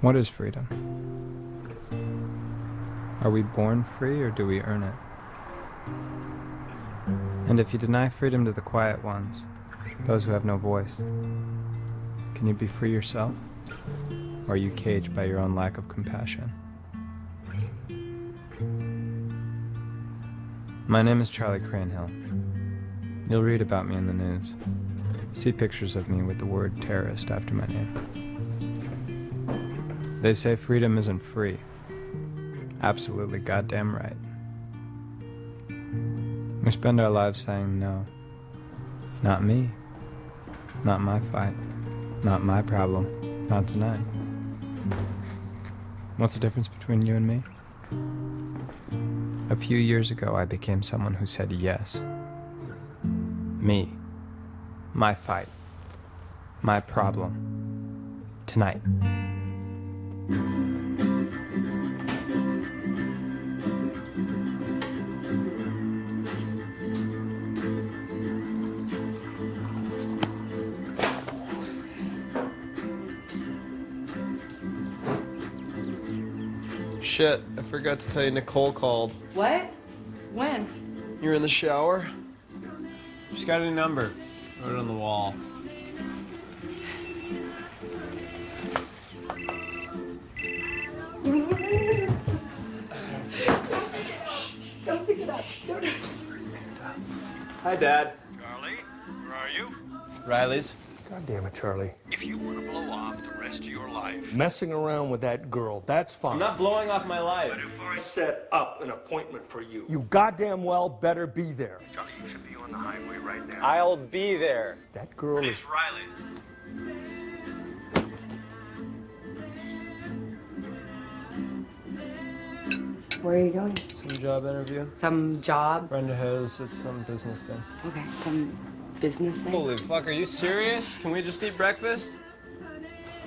What is freedom? Are we born free or do we earn it? And if you deny freedom to the quiet ones, those who have no voice, can you be free yourself? Or are you caged by your own lack of compassion? My name is Charlie Cranehill. You'll read about me in the news. See pictures of me with the word terrorist after my name. They say freedom isn't free. Absolutely goddamn right. We spend our lives saying no. Not me. Not my fight. Not my problem. Not tonight. What's the difference between you and me? A few years ago, I became someone who said yes. Me. My fight. My problem. Tonight. Shit, I forgot to tell you Nicole called. What? When? You're in the shower? She's got a new number. Wrote it on the wall. Don't pick it up. Don't. Hi, Dad. Charlie, where are you? Riley's. God damn it, Charlie. If you want to blow off the rest of your life. Messing around with that girl, that's fine. I'm not blowing off my life. But if I Set up an appointment for you. You goddamn well better be there. Charlie, you should be on the highway right now. I'll be there. That girl is... It's Riley. Where are you going? Some job interview. Some job? Brenda has, it's some business thing. Okay, some business thing? Holy fuck, are you serious? Can we just eat breakfast?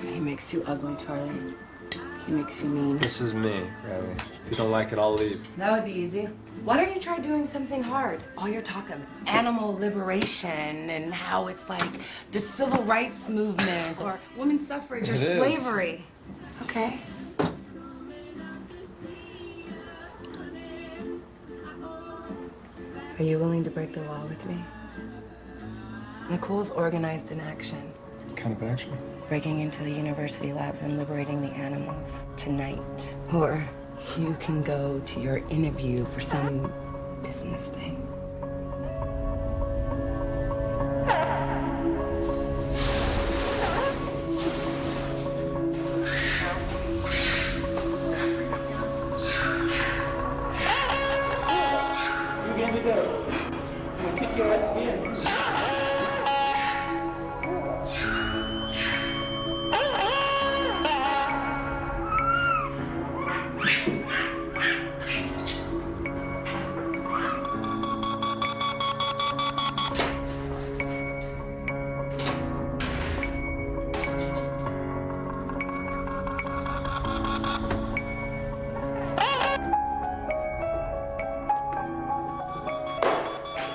He makes you ugly, Charlie. He makes you mean. This is me, Riley. If you don't like it, I'll leave. That would be easy. Why don't you try doing something hard? All your talk of animal liberation and how it's like the civil rights movement or women's suffrage or It is. slavery. Okay. Are you willing to break the law with me? Nicole's organized an action. What kind of action? Breaking into the university labs and liberating the animals tonight. Or you can go to your interview for some business thing.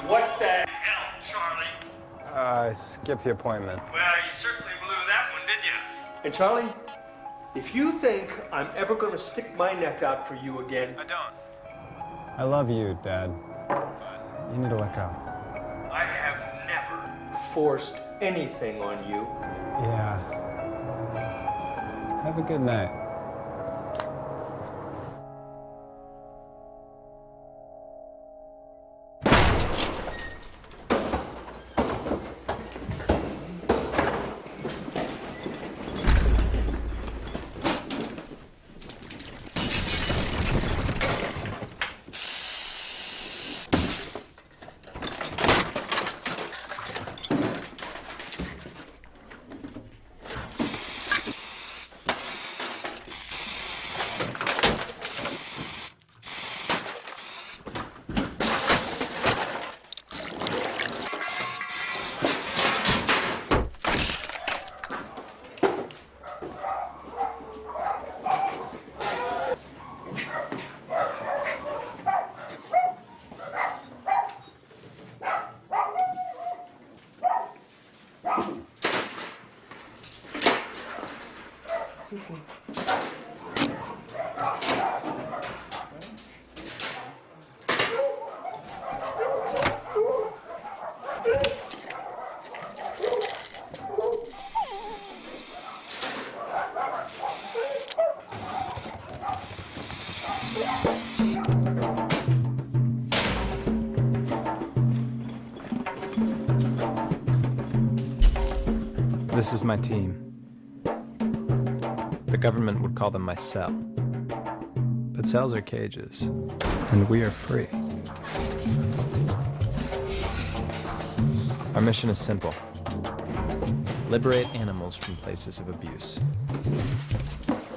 What the... Hell, Charlie. I skipped the appointment. Well, you certainly blew that one, didn't you? And Charlie, if you think I'm ever going to stick my neck out for you again... I don't. I love you, Dad. You need to let go. I have never. forced anything on you... Yeah. Have a good night. This is my team. The government would call them my cell. But cells are cages, and we are free. Our mission is simple. Liberate animals from places of abuse.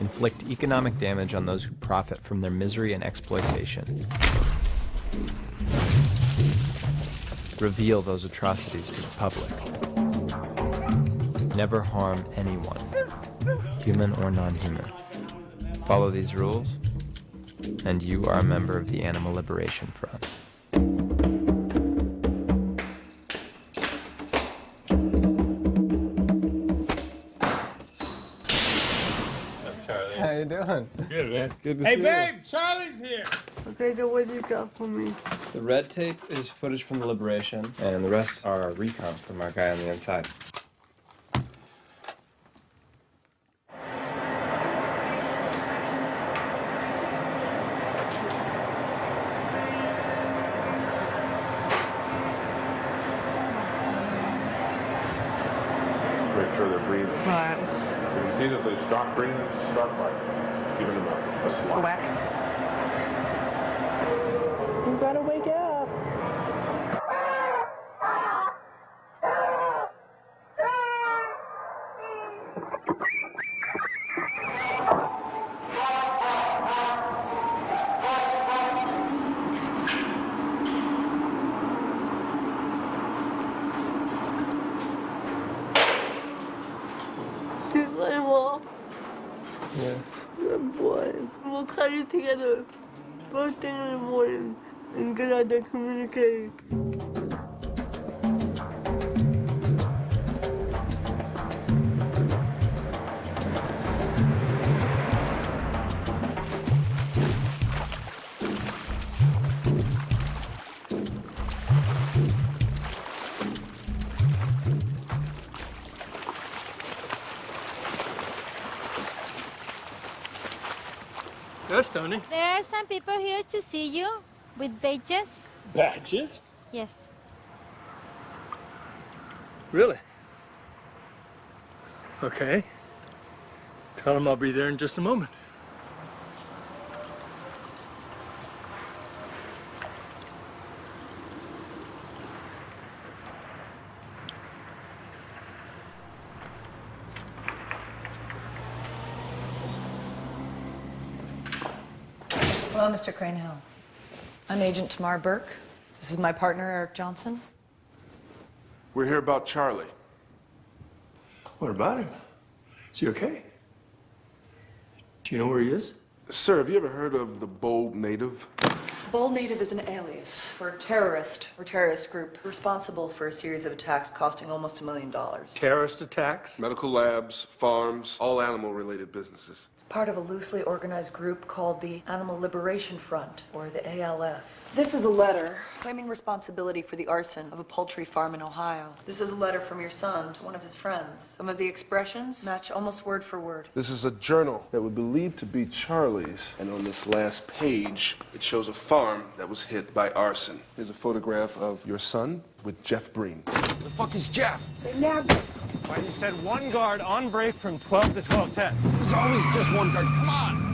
Inflict economic damage on those who profit from their misery and exploitation. Reveal those atrocities to the public. Never harm anyone, human or non-human. Follow these rules, and you are a member of the Animal Liberation Front. How you doing? Good, man. Good to Hey, see babe, Charlie's here. Okay, so what do you got for me? The red tape is footage from the Liberation, and the rest are recon from our guy on the inside. Make sure they're breathing. Right. You can see that they stop breathing, start by giving them a slap. Whack. You gotta wake up. Here's my mom. Yes. Good boy. We'll call you together first thing in the morning and get out there communicating. Yes, Tony. There are some people here to see you with badges. Badges? Yes. Really? Okay. Tell him I'll be there in just a moment. Hello, Mr. Cranehill. I'm Agent Tamar Burke. This is my partner, Eric Johnson. We're here about Charlie. What about him? Is he okay? Do you know where he is? Sir, have you ever heard of the Bold Native? Bold Native is an alias for a terrorist or terrorist group responsible for a series of attacks costing almost $1 million. Terrorist attacks? Medical labs, farms, all animal-related businesses. Part of a loosely organized group called the Animal Liberation Front, or the A.L.F. This is a letter claiming responsibility for the arson of a poultry farm in Ohio. This is a letter from your son to one of his friends. Some of the expressions match almost word for word. This is a journal that we believe to be Charlie's, and on this last page, it shows a farm that was hit by arson. Here's a photograph of your son with Jeff Breen. Who the fuck is Jeff? Why, you said one guard on break from 12 to 12:10. There's always just one guard. Come on.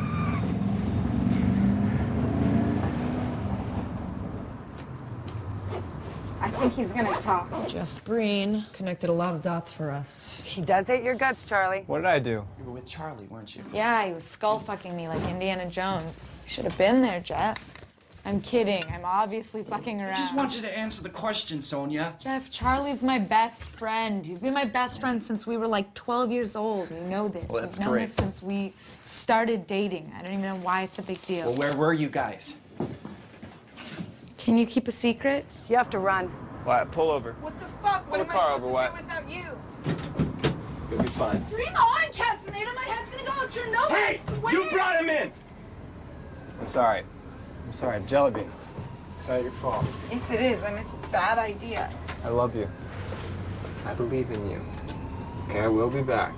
I think he's gonna talk. Jeff Breen connected a lot of dots for us. He does hate your guts, Charlie. What did I do? You were with Charlie, weren't you? Yeah, he was skull fucking me like Indiana Jones. You should have been there, Jeff. I'm kidding. I'm obviously fucking around. I just want you to answer the question, Sonia. Jeff, Charlie's my best friend. He's been my best friend since we were like 12 years old. You know this. Well, that's You've known great. this since we started dating. I don't even know why it's a big deal. Well, where were you guys? Can you keep a secret? You have to run. Wyatt, pull over. What the fuck? Pull the car over, Wyatt. without you? You'll be fine. Dream on, Castaneda. My head's gonna go out your nose. Hey! You brought him in! I'm sorry. I'm sorry. Jelly bean. It's not your fault. Yes, it is. I miss bad idea. I love you. I believe in you. Okay, I will be back.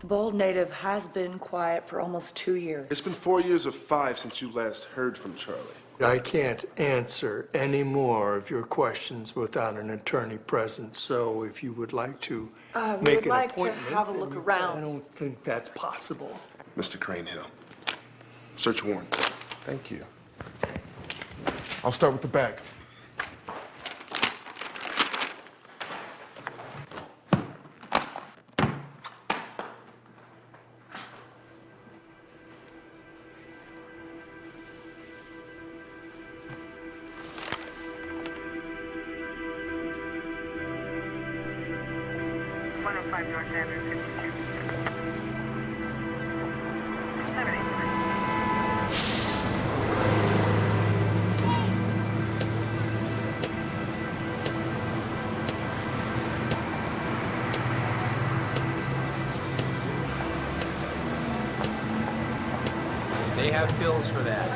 The bald native has been quiet for almost 2 years. It's been 4 years or 5 since you last heard from Charlie. I can't answer any more of your questions without an attorney present, so if you would like to make an appointment... to have a look around. I don't think that's possible. Mr. Cranehill, search warrant. Thank you. I'll start with the back. They have pills for that.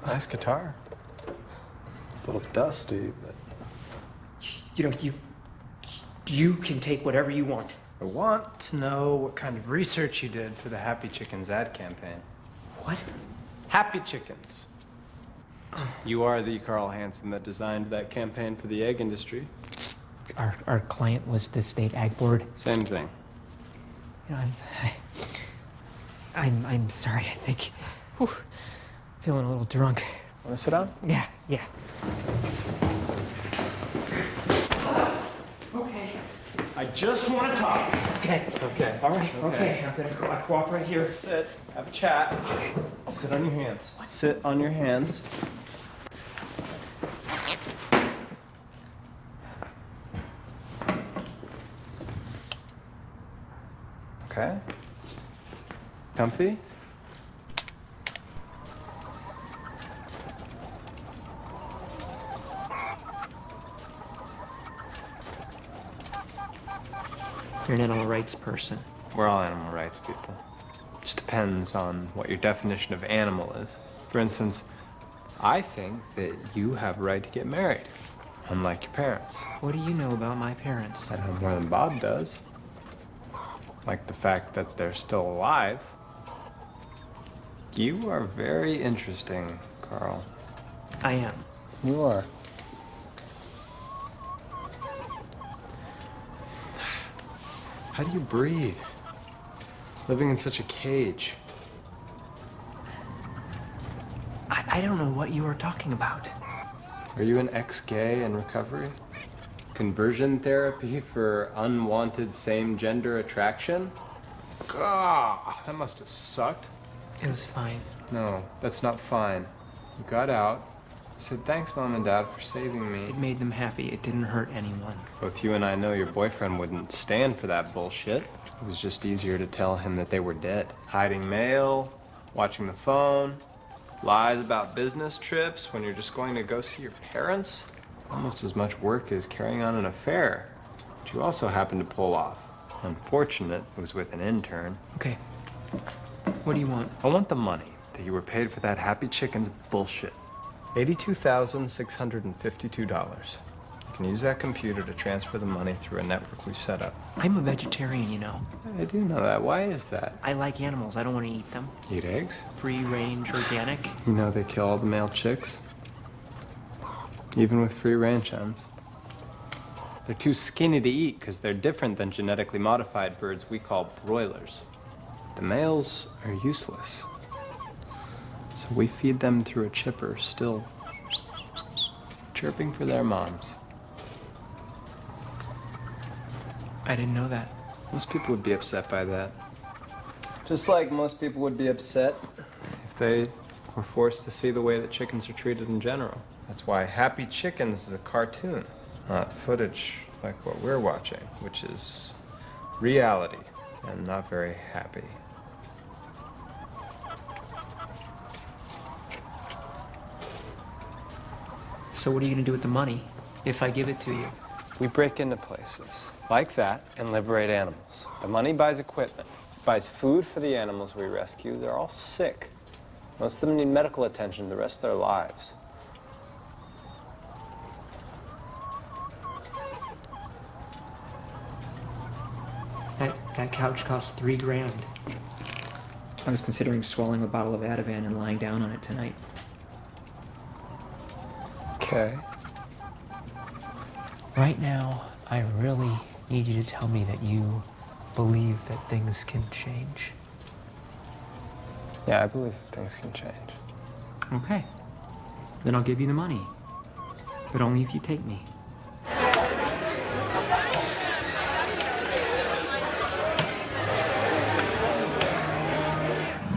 Nice guitar. It's a little dusty, but... You know, you can take whatever you want. I want to know what kind of research you did for the Happy Chickens ad campaign. What? Happy Chickens. You are the Carl Hansen that designed that campaign for the egg industry. Our client was the state ag board. Same thing. You know, I'm sorry. I think feeling a little drunk. Want to sit down? Yeah. Okay. I just want to talk. Okay. All right. Okay. I'm gonna cooperate here. Sit. Have a chat. Okay. Sit on your hands. Sit on your hands. Okay. Comfy? You're an animal rights person. We're all animal rights people. Just depends on what your definition of animal is. For instance, I think that you have a right to get married, unlike your parents. What do you know about my parents? I know more than Bob does. Like the fact that they're still alive. You are very interesting, Carl. I am. You are. How do you breathe? Living in such a cage. I don't know what you are talking about. Are you an ex-gay in recovery? Conversion therapy for unwanted same-gender attraction? God, that must have sucked. It was fine. No, that's not fine. You got out. You said, thanks, Mom and Dad, for saving me. It made them happy. It didn't hurt anyone. Both you and I know your boyfriend wouldn't stand for that bullshit. It was just easier to tell him that they were dead. Hiding mail, watching the phone, lies about business trips when you're just going to go see your parents. Almost as much work as carrying on an affair, which you also happened to pull off. Unfortunate, it was with an intern. Okay. What do you want? I want the money that you were paid for that Happy Chickens bullshit. $82,652. You can use that computer to transfer the money through a network we've set up. I'm a vegetarian, you know. I do know that. Why is that? I like animals. I don't want to eat them. Eat eggs? Free-range, organic. You know they kill all the male chicks? Even with free-range hens. They're too skinny to eat because they're different than genetically modified birds we call broilers. The males are useless. So we feed them through a chipper, still chirping for their moms. I didn't know that. Most people would be upset by that. Just like most people would be upset if they were forced to see the way that chickens are treated in general. That's why Happy Chickens is a cartoon, not footage like what we're watching, which is reality and not very happy. So what are you going to do with the money if I give it to you? We break into places like that and liberate animals. The money buys equipment, buys food for the animals we rescue. They're all sick. Most of them need medical attention the rest of their lives. That couch cost $3 grand. I was considering swallowing a bottle of Ativan and lying down on it tonight. Okay. Right now, I really need you to tell me that you believe that things can change. Yeah, I believe that things can change. Okay. Then I'll give you the money. But only if you take me.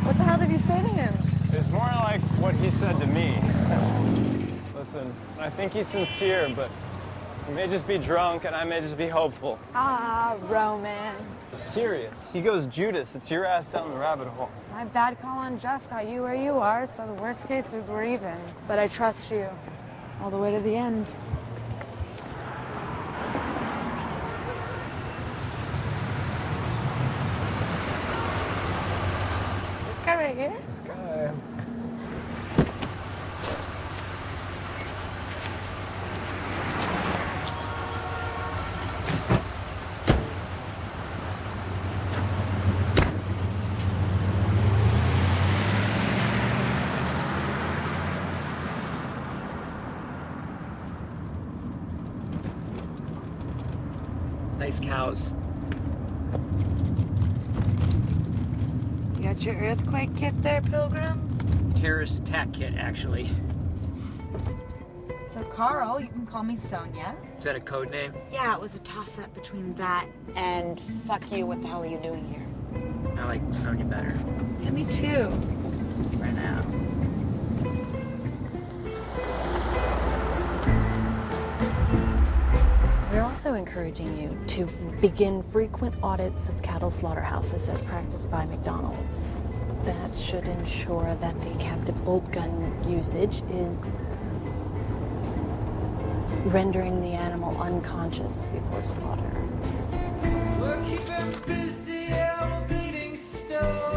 What the hell did you say to him? It's more like what he said to me. Listen, I think he's sincere, but he may just be drunk and I may just be hopeful. Ah, romance. I'm serious. He goes Judas. It's your ass down the rabbit hole. My bad call on Jeff got you where you are, so the worst case is we're even. But I trust you all the way to the end. This guy right here? This guy. Nice cows. You got your earthquake kit there, Pilgrim? Terrorist attack kit, actually. So, Carl, you can call me Sonia. Is that a code name? Yeah, it was a toss-up between that and fuck you, what the hell are you doing here? I like Sonia better. Yeah, me too. For now. We're also encouraging you to begin frequent audits of cattle slaughterhouses as practiced by McDonald's. That should ensure that the captive bolt gun usage is rendering the animal unconscious before slaughter. We're keeping busy, I'm a bleeding stone.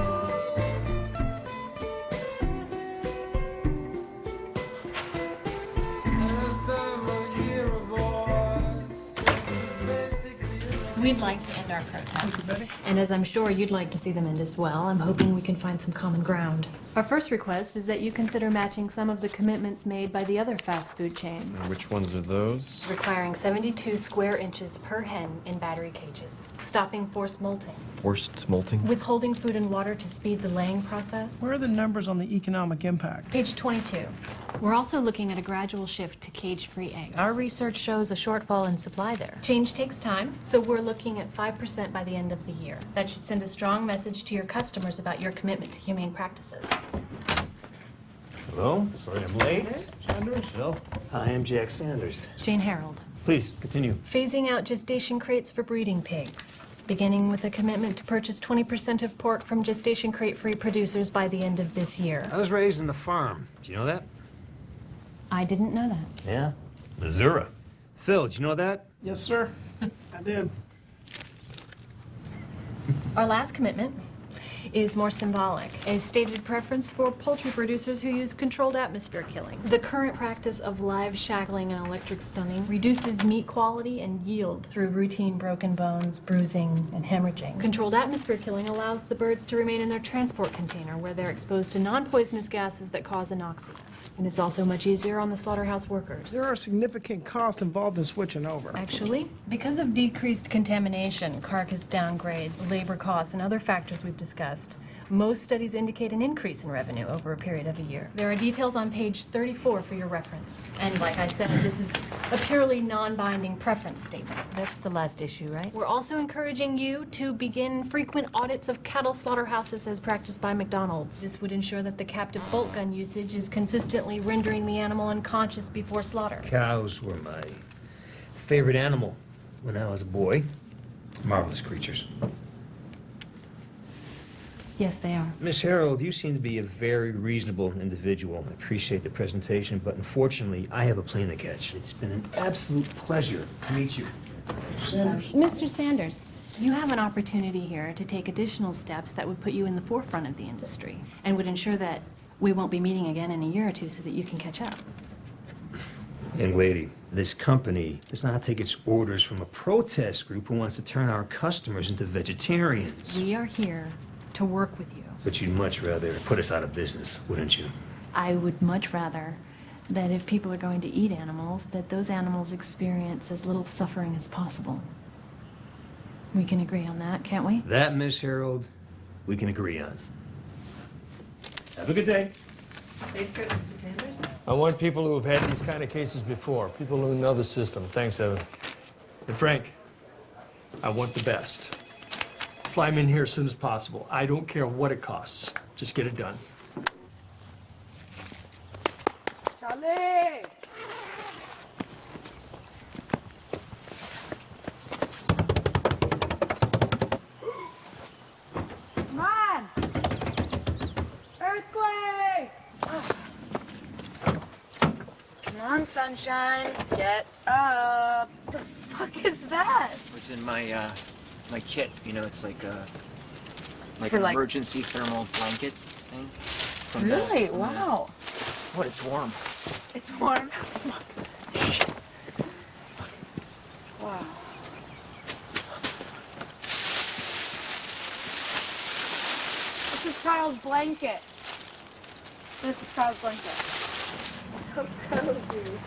We'd like to end our protests, and as I'm sure you'd like to see them end as well, I'm hoping we can find some common ground. Our first request is that you consider matching some of the commitments made by the other fast food chains. Which ones are those? Requiring 72 square inches per hen in battery cages. Stopping forced molting. Forced molting? Withholding food and water to speed the laying process. Where are the numbers on the economic impact? Page 22. We're also looking at a gradual shift to cage-free eggs. Our research shows a shortfall in supply there. Change takes time, so we're looking at 5% by the end of the year. That should send a strong message to your customers about your commitment to humane practices. Hello, sorry I'm late. Sanders, Phil. Hi, I'm Jack Sanders. Jane Harold. Please, continue. Phasing out gestation crates for breeding pigs. Beginning with a commitment to purchase 20% of pork from gestation crate-free producers by the end of this year. I was raised on the farm. Do you know that? I didn't know that. Yeah. Missouri. Phil, did you know that? Yes, sir. I did. Our last commitment is more symbolic, a stated preference for poultry producers who use controlled atmosphere killing. The current practice of live shackling and electric stunning reduces meat quality and yield through routine broken bones, bruising, and hemorrhaging. Controlled atmosphere killing allows the birds to remain in their transport container where they're exposed to non-poisonous gases that cause anoxia. And it's also much easier on the slaughterhouse workers. There are significant costs involved in switching over. Actually, because of decreased contamination, carcass downgrades, labor costs, and other factors we've discussed, most studies indicate an increase in revenue over a period of a year. There are details on page 34 for your reference. And like I said, this is a purely non-binding preference statement. That's the last issue, right? We're also encouraging you to begin frequent audits of cattle slaughterhouses as practiced by McDonald's. This would ensure that the captive bolt gun usage is consistently rendering the animal unconscious before slaughter. Cows were my favorite animal when I was a boy. Marvelous creatures. Yes, they are. Miss Harold, you seem to be a very reasonable individual. I appreciate the presentation, but unfortunately, I have a plane to catch. It's been an absolute pleasure to meet you. Mr. Sanders, you have an opportunity here to take additional steps that would put you in the forefront of the industry and would ensure that we won't be meeting again in a year or two so that you can catch up. Young lady, this company does not take its orders from a protest group who wants to turn our customers into vegetarians. We are here to work with you. But you'd much rather put us out of business, wouldn't you? I would much rather that if people are going to eat animals, that those animals experience as little suffering as possible. We can agree on that, can't we? That, Miss Harold, we can agree on. Have a good day. Safe trip, Mr. Sanders. I want people who have had these kind of cases before, people who know the system. Thanks, Evan. And Frank, I want the best. Fly me in here as soon as possible. I don't care what it costs. Just get it done. Charlie! Come on! Earthquake! Come on, sunshine. Get up. What the fuck is that? It was in my my kit. You know, it's like a For an like- emergency thermal blanket thing. From Really? the- Wow. What? It's warm. It's warm. Wow. This is Kyle's blanket. This is Kyle's blanket. How proud of you.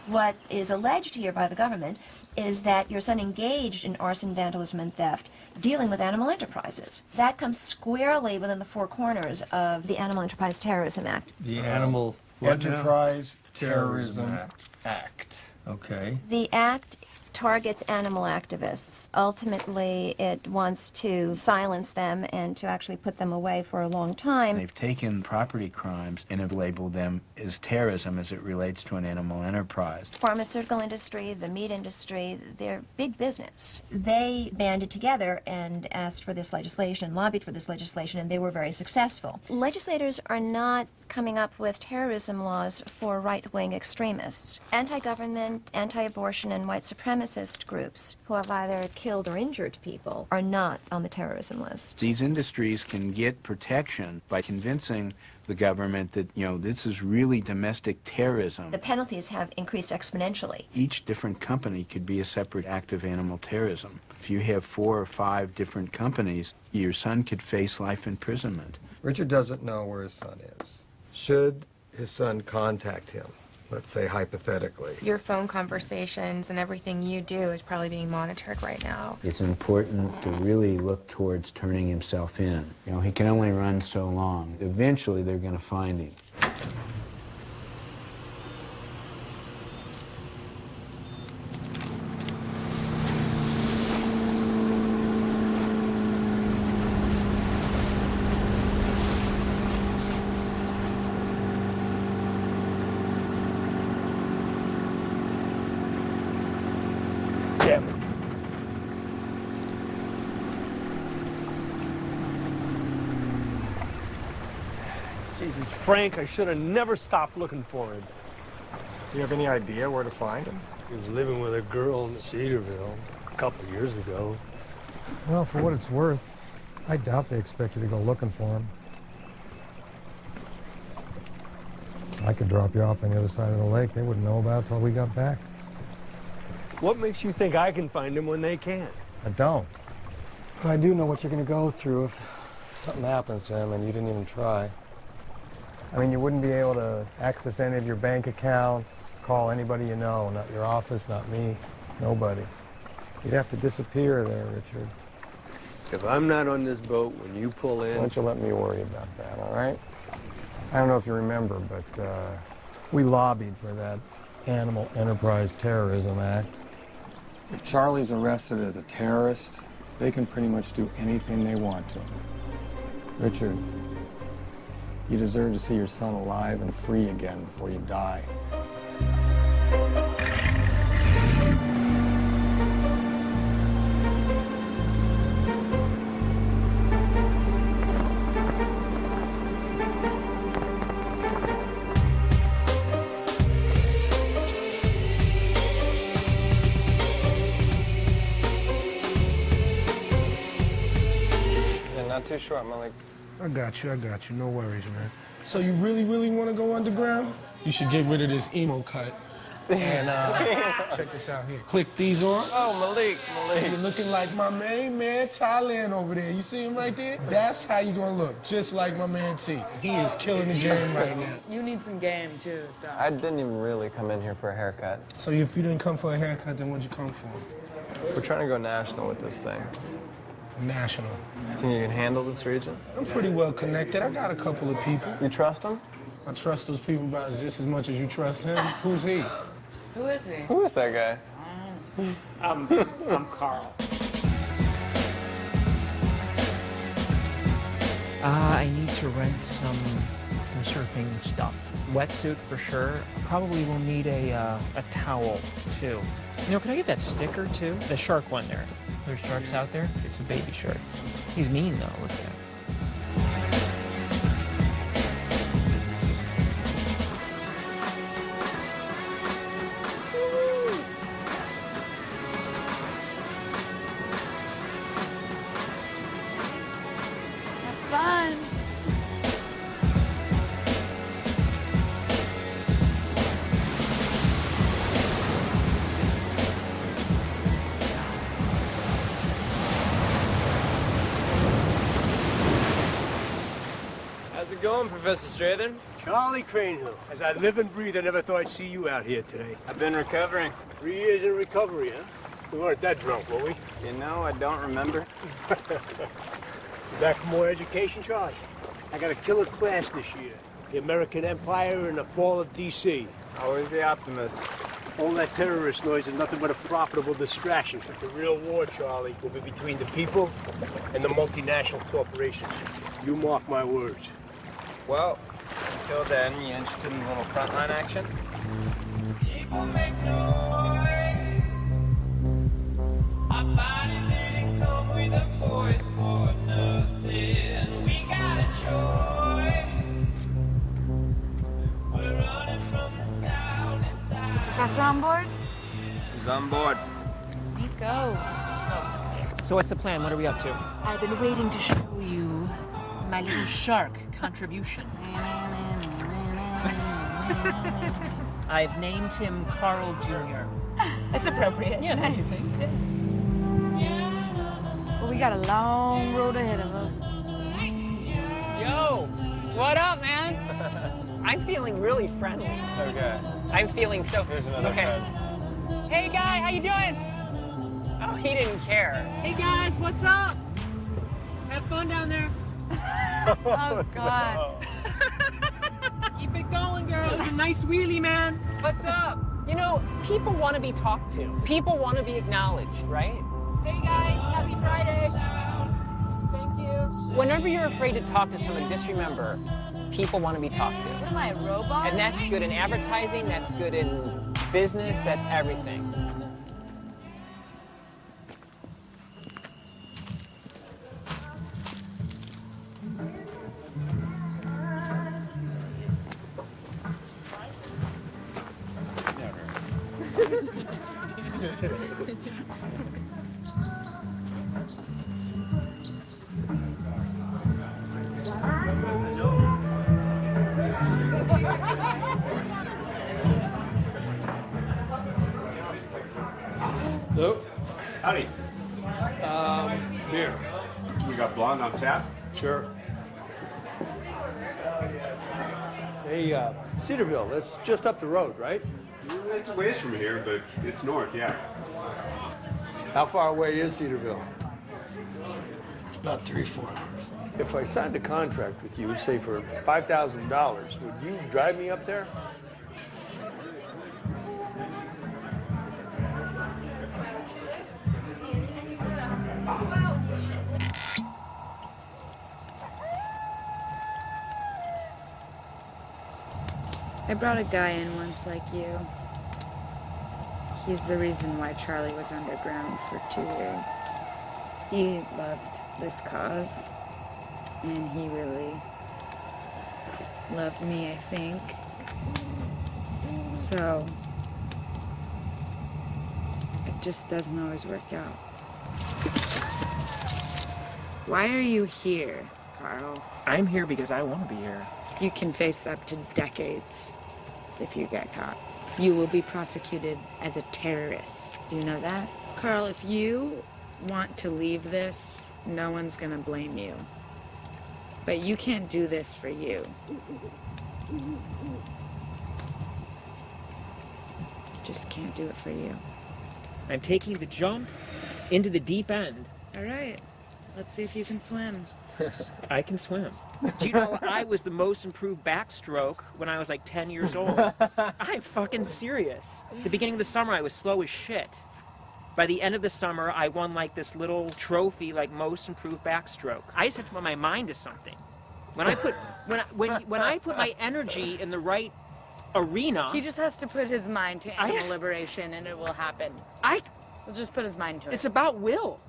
What is alleged here by the government is that your son engaged in arson, vandalism, and theft, dealing with animal enterprises. That comes squarely within the four corners of the Animal Enterprise Terrorism Act. The Animal Enterprise Terrorism Act. Okay. The act targets animal activists. Ultimately, it wants to silence them and to actually put them away for a long time. They've taken property crimes and have labeled them as terrorism as it relates to an animal enterprise. Pharmaceutical industry, the meat industry, they're big business. They banded together and asked for this legislation, lobbied for this legislation, and they were very successful. Legislators are not coming up with terrorism laws for right-wing extremists. Anti-government, anti-abortion, and white supremacist groups who have either killed or injured people are not on the terrorism list. These industries can get protection by convincing the government that, you know, this is really domestic terrorism. The penalties have increased exponentially. Each different company could be a separate act of animal terrorism. If you have 4 or 5 different companies, your son could face life imprisonment. Richard doesn't know where his son is. Should his son contact him, let's say hypothetically? Your phone conversations and everything you do is probably being monitored right now. It's important to really look towards turning himself in. You know, he can only run so long. Eventually, they're going to find him. Jesus, Frank, I should have never stopped looking for him. Do you have any idea where to find him? He was living with a girl in Cedarville a couple of years ago. Well, for what it's worth, I doubt they expect you to go looking for him. I could drop you off on the other side of the lake. They wouldn't know about it till we got back. What makes you think I can find him when they can't? I don't. But I do know what you're going to go through if something happens to him and you didn't even try. I mean, you wouldn't be able to access any of your bank accounts, call anybody you know, not your office, not me, nobody. You'd have to disappear there, Richard. If I'm not on this boat when you pull in... Why don't you let me worry about that, all right? I don't know if you remember, but we lobbied for that Animal Enterprise Terrorism Act. If Charlie's arrested as a terrorist, they can pretty much do anything they want to him. Richard, you deserve to see your son alive and free again before you die. Yeah, not too short, Malik. I got you, no worries, man. So you really want to go underground? You should get rid of this emo cut. And check this out here. Click these on. Oh, Malik. You're looking like my main man, Thailand over there. You see him right there? That's how you gonna look, just like my man T. He is killing the game right now. You need some game, too, so. I didn't even really come in here for a haircut. So if you didn't come for a haircut, then what'd you come for? We're trying to go national with this thing. National. You think you can handle this region? I'm pretty well connected. I got a couple of people. You trust them? I trust those people about just as much as you trust him. Who's he? Who is he? Who is that guy? I'm Carl. I need to rent some surfing stuff. Wetsuit for sure. Probably will need a towel too. You know, can I get that sticker too? The shark one there. There's sharks out there. It's a baby shark. He's mean though. Look at him. Fun. How's it going, Professor Strathern? Charlie Cranehill. As I live and breathe, I never thought I'd see you out here today. I've been recovering. 3 years in recovery, huh? We weren't that drunk, were we? You know, I don't remember. You back for more education, Charlie? I got a killer class this year. The American Empire and the Fall of D.C. Always the optimist. All that terrorist noise is nothing but a profitable distraction. But the real war, Charlie, will be between the people and the multinational corporations. You mark my words. Well, until then, you interested in a little frontline action? People make noise. Our bodies didn't come with a voice for nothing. We got a choice. We're running from the sound inside. Professor on board? He's on board. Me go. So what's the plan? What are we up to? I've been waiting to show you my little shark contribution. I've named him Carl Jr. That's appropriate. Yeah, don't you think? Yeah. We got a long road ahead of us. Yo, what up, man? I'm feeling really friendly. Okay. I'm feeling so... Here's another friend. Hey, guy, how you doing? Oh, he didn't care. Hey, guys, what's up? Have fun down there. Oh, God. Keep it going, girl. It was a nice wheelie, man. What's up? You know, people want to be talked to. People want to be acknowledged, right? Hey, guys, happy Friday. Thank you. Whenever you're afraid to talk to someone, just remember, people want to be talked to. What am I, a robot? And that's good in advertising, that's good in business, that's everything. Hello? Howdy. Beer. We got blonde on tap? Sure. Hey, Cedarville, that's just up the road, right? It's a ways from here, but it's north, yeah. How far away is Cedarville? It's about 3-4 hours. If I signed a contract with you, say for $5,000, would you drive me up there? I brought a guy in once like you. He's the reason why Charlie was underground for 2 years. He loved this cause, and he really loved me, I think. So, it just doesn't always work out. Why are you here, Carl? I'm here because I want to be here. You can face up to decades if you get caught. You will be prosecuted as a terrorist. Do you know that? Carl, if you want to leave this, no one's gonna blame you. But you can't do this for you. You just can't do it for you. I'm taking the jump into the deep end. All right, let's see if you can swim. I can swim. Do you know I was the most improved backstroke when I was like 10 years old? I'm fucking serious. The beginning of the summer, I was slow as shit. By the end of the summer, I won like this little trophy, like most improved backstroke. I just have to put my mind to something. When I put when I put my energy in the right arena, He just has to put his mind to animal liberation, and it will happen. We'll just put his mind to it. It's about will.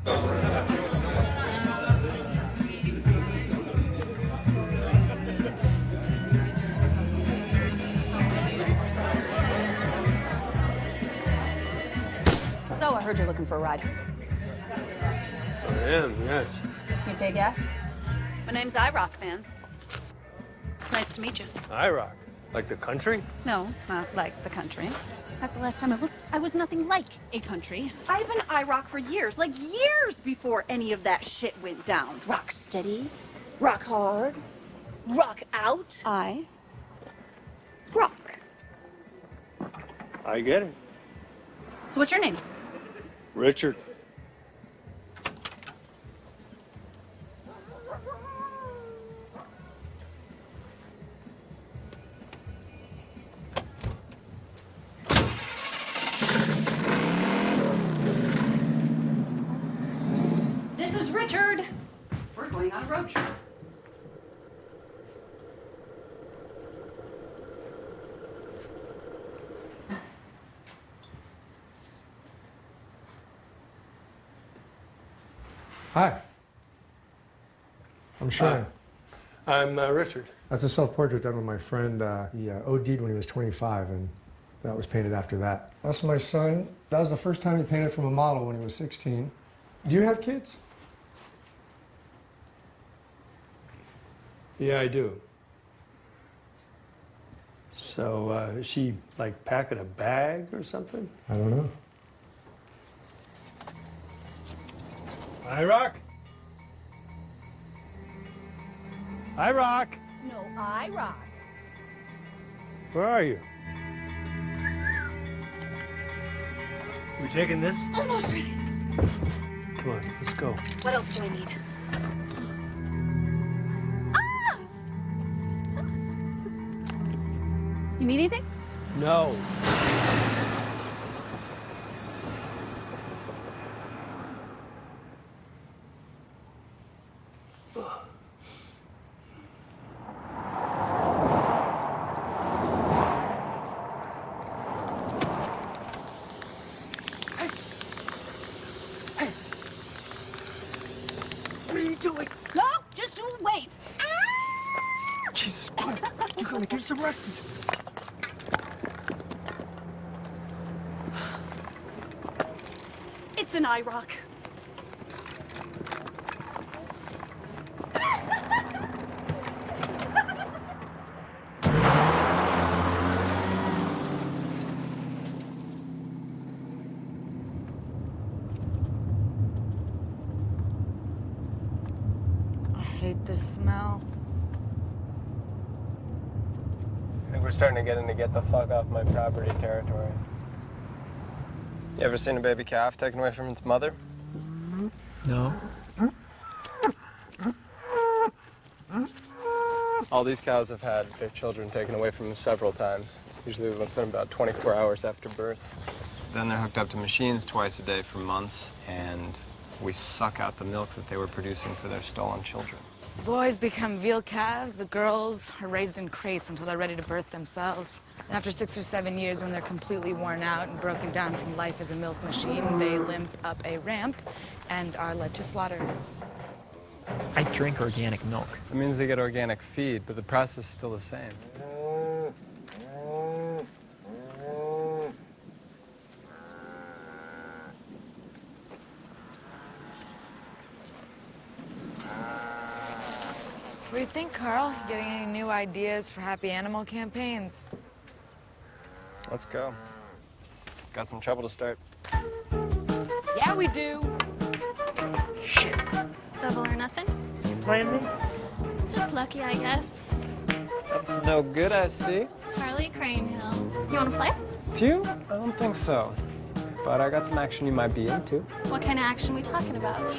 So I heard you're looking for a ride. I am, yes. You pay gas? My name's iRock, man. Nice to meet you. IROC? Like the country? No, not like the country. At the last time I looked, I was nothing like a country. I've been iRock for years, like years before any of that shit went down. Rock steady, rock hard, rock out. I rock. I get it. So what's your name? Richard. This is Richard. We're going on a road trip. Hi. I'm Sean. I'm Richard. That's a self-portrait done with my friend. He OD'd when he was 25, and that was painted after that. That's my son. That was the first time he painted from a model when he was 16. Do you have kids? Yeah, I do. So, is she, like, packing a bag or something? I don't know. IROC? I rock. No, I rock. Where are you? We taking this? Almost ready. Come on, let's go. What else do I need? You need anything? No. What are you doing? No, just wait. Jesus Christ, you're gonna get us arrested. It's an eye rock. I hate this smell. I think we're starting to get into get the fuck off my property territory. You ever seen a baby calf taken away from its mother? No. All these cows have had their children taken away from them several times, usually within about 24 hours after birth. Then they're hooked up to machines twice a day for months, and we suck out the milk that they were producing for their stolen children. The boys become veal calves. The girls are raised in crates until they're ready to birth themselves. And after 6 or 7 years, when they're completely worn out and broken down from life as a milk machine, they limp up a ramp and are led to slaughter. I drink organic milk. It means they get organic feed, but the process is still the same. What do you think, Carl? Getting any new ideas for happy animal campaigns? Let's go. Got some trouble to start. Yeah, we do. Shit. Double or nothing? Playing me? Just lucky, I guess. That's no good, I see. Charlie Crane Hill. You want to play? Do you? I don't think so. But I got some action you might be into. What kind of action we talking about?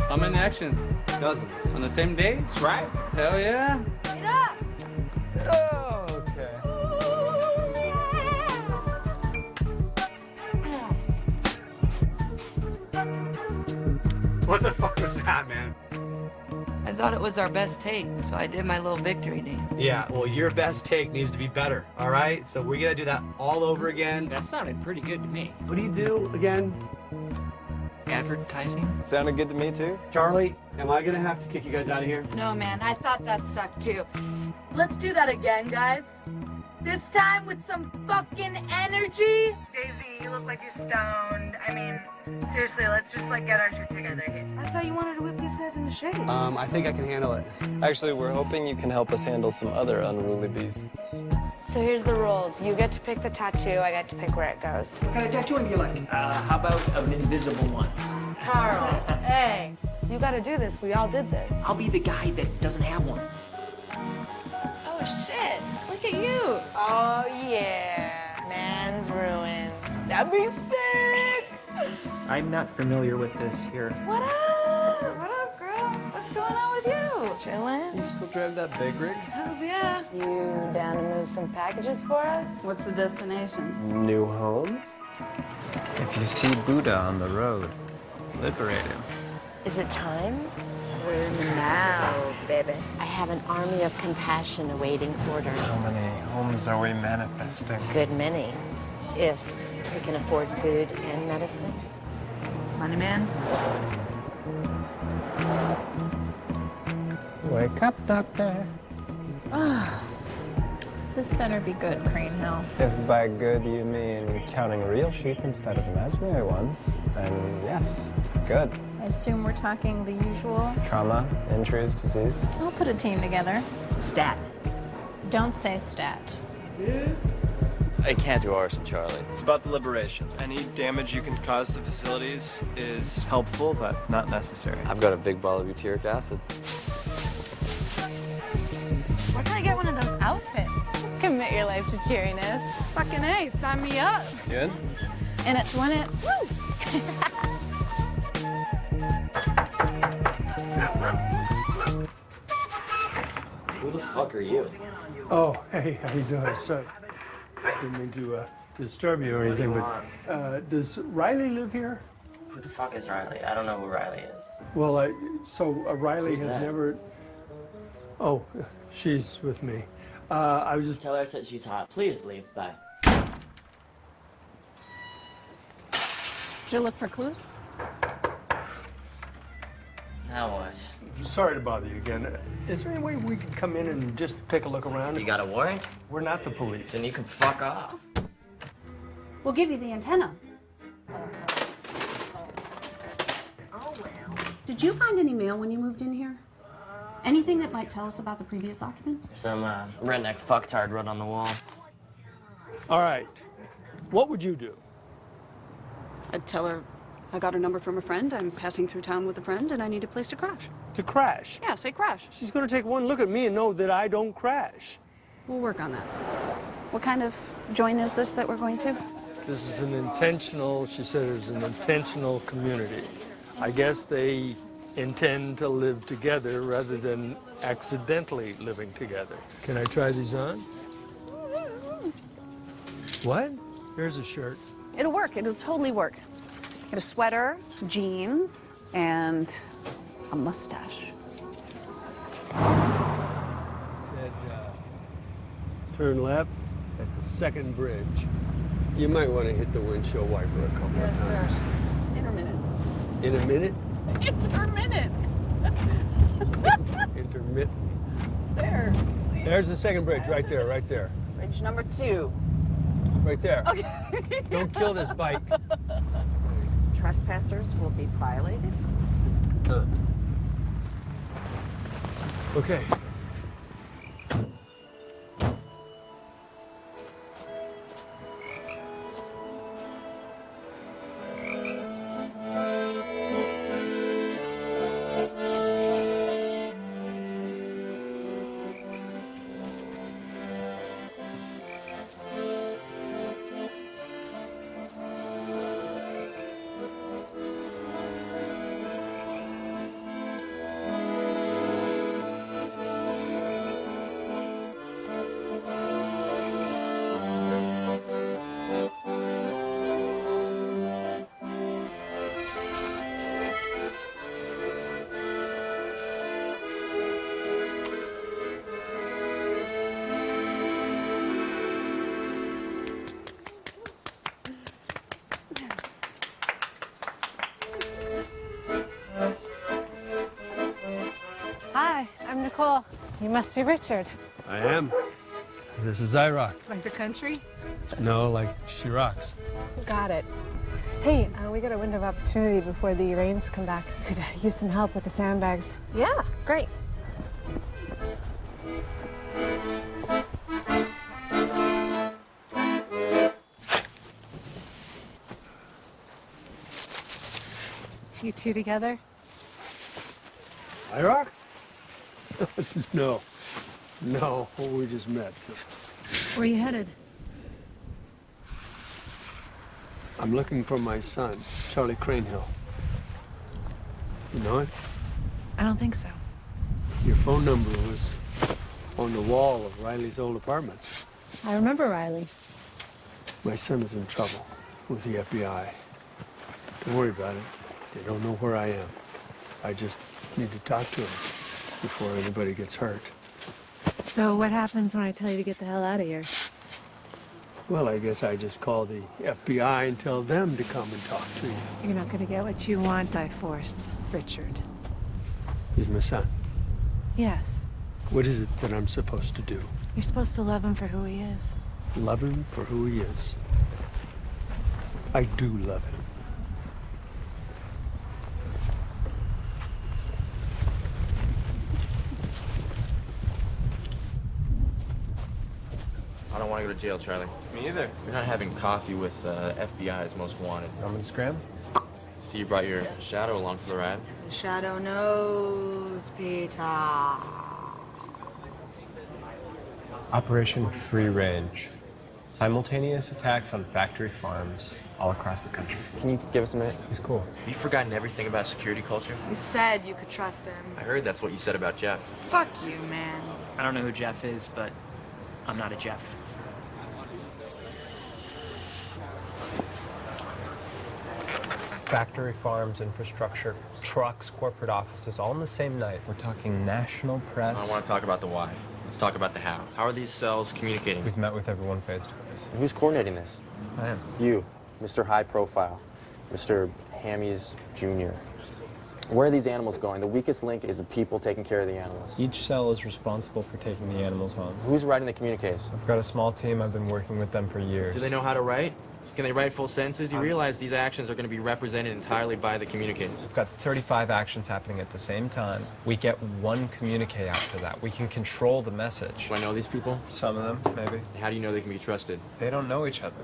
How many actions? Dozens. On the same day? That's right. Hell yeah. Get up! Oh, okay. What the fuck was that, man? I thought it was our best take, so I did my little victory dance. Yeah, well, your best take needs to be better, all right? So we're gonna do that all over again. That sounded pretty good to me. What do you do again? Advertising? Sounded good to me, too. Charlie, am I gonna have to kick you guys out of here? No, man, I thought that sucked too. Let's do that again, guys. This time with some fucking energy. Daisy, you look like you're stoned. I mean, seriously, let's just get our shit together here. I thought you wanted to whip these guys into shape. I think I can handle it. Actually, we're hoping you can help us handle some other unruly beasts. So here's the rules. You get to pick the tattoo, I get to pick where it goes. What kind of tattooing do you like? How about an invisible one? Carl, hey, you gotta do this. We all did this. I'll be the guy that doesn't have one. Oh, shit. Look at you. Oh, yeah. Man's ruin. That'd be sick. I'm not familiar with this here. What up? What up, girl? What's going on with you? Chillin'? You still drive that big rig? Hells yeah. You down to move some packages for us? What's the destination? New homes? If you see Buddha on the road, liberate him. Is it time? Now, baby. I have an army of compassion awaiting orders. How many homes are we manifesting? Good many, if we can afford food and medicine. Money man? Wake up, doctor. This better be good, Crane Hill. If by good you mean counting real sheep instead of imaginary ones, then yes, it's good. I assume we're talking the usual. Trauma, injuries, disease. I'll put a team together. Stat. Don't say stat. I can't do arson, Charlie. It's about the liberation. Any damage you can cause to facilities is helpful, but not necessary. I've got a big bottle of butyric acid. Where can I get one of those outfits? Commit your life to cheeriness. Fucking A, sign me up. You in? In it to win it. Woo! Who the fuck are you? Oh, hey, how you doing? Sorry. Didn't mean to disturb you or anything, but does Riley live here? Who the fuck is Riley? I don't know who Riley is. Well, Riley Who's has that? never... Oh, she's with me. I was just... Tell her I said she's hot. Please leave. Bye. Should I look for clues? Now what? Sorry to bother you again. Is there any way we could come in and just take a look around? You got a warrant? We're not the police. Then you can fuck off. We'll give you the antenna. Did you find any mail when you moved in here? Anything that might tell us about the previous occupant? Some redneck fucktard wrote on the wall. All right. What would you do? I'd tell her I got her number from a friend, I'm passing through town with a friend, and I need a place to crash. To crash? Yeah, say crash. She's going to take one look at me and know that I don't crash. We'll work on that. What kind of joint is this that we're going to? This is an intentional, she said it was an intentional community. I guess they intend to live together rather than accidentally living together. Can I try these on? What? Here's a shirt. It'll work. It'll totally work. Get a sweater, jeans, and a mustache. Said, turn left at the second bridge. You might want to hit the windshield wiper a couple of times. Intermittent. In a minute? Intermittent. Intermittent. There. There's the second bridge, right there, right there. Bridge number 2. Right there. Okay. Don't kill this bike. Trespassers will be violated. Okay. Hi, I'm Nicole. You must be Richard. I am. This is I Rock. Like the country? No, like she rocks. Got it. Hey, we got a window of opportunity before the rains come back. Could use some help with the sandbags. Yeah, great. You two together? I Rock? No. No, we just met. Where are you headed? I'm looking for my son, Charlie Cranehill. You know it? I don't think so. Your phone number was on the wall of Riley's old apartment. I remember Riley. My son is in trouble with the FBI. Don't worry about it. They don't know where I am. I just need to talk to him before anybody gets hurt. So what happens when I tell you to get the hell out of here? Well, I guess I just call the FBI and tell them to come and talk to you. You're not gonna get what you want by force, Richard. He's my son. Yes. What is it that I'm supposed to do? You're supposed to love him for who he is. Love him for who he is. I do love him. don't want to go to jail, Charlie. Me either. You're not having coffee with FBI's most wanted. I'm gonna scram. See, you brought your shadow along for the ride. The shadow knows, Peter. Operation Free Range. Simultaneous attacks on factory farms all across the country. Can you give us a minute? He's cool. Have you forgotten everything about security culture? You said you could trust him. I heard that's what you said about Jeff. Fuck you, man. I don't know who Jeff is, but I'm not a Jeff. Factory farms, infrastructure, trucks, corporate offices, all in the same night. We're talking national press. I don't want to talk about the why. Let's talk about the how. How are these cells communicating? We've met with everyone face to face. And who's coordinating this? I am. You, Mr. High Profile, Mr. Hammies Jr. Where are these animals going? The weakest link is the people taking care of the animals. Each cell is responsible for taking the animals home. Who's writing the communiques? I've got a small team. I've been working with them for years. Do they know how to write? Can they write full sentences? You realize these actions are going to be represented entirely by the communiques. We've got 35 actions happening at the same time. We get one communique after that. We can control the message. Do I know these people? Some of them, maybe. How do you know they can be trusted? They don't know each other.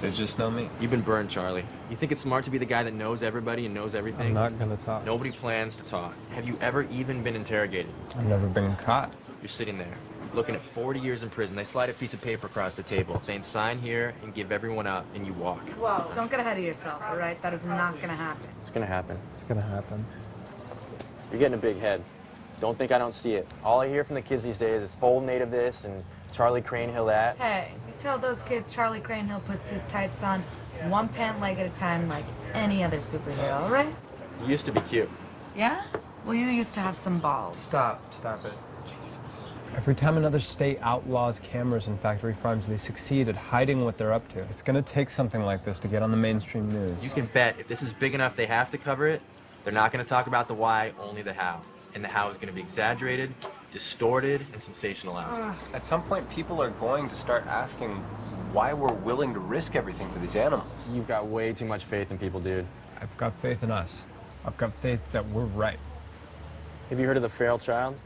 They just know me. You've been burned, Charlie. You think it's smart to be the guy that knows everybody and knows everything? I'm not gonna talk. Nobody plans to talk. Have you ever even been interrogated? I've never been caught. You're sitting there, looking at 40 years in prison. They slide a piece of paper across the table, saying sign here and give everyone up, and you walk. Whoa, don't get ahead of yourself, all right? That is not gonna happen. It's gonna happen. It's gonna happen. You're getting a big head. Don't think I don't see it. All I hear from the kids these days is full native this and Charlie Crane Hill that. Hey, you tell those kids Charlie Crane Hill puts his tights on one pant leg at a time like any other superhero, all right? You used to be cute. Yeah? Well, you used to have some balls. Stop it. Every time another state outlaws cameras in factory farms, they succeed at hiding what they're up to. It's gonna take something like this to get on the mainstream news. You can bet if this is big enough they have to cover it, they're not going to talk about the why, only the how. And the how is going to be exaggerated, distorted, and sensationalized. At some point, people are going to start asking why we're willing to risk everything for these animals. You've got way too much faith in people, dude. I've got faith in us. I've got faith that we're right. Have you heard of the feral child?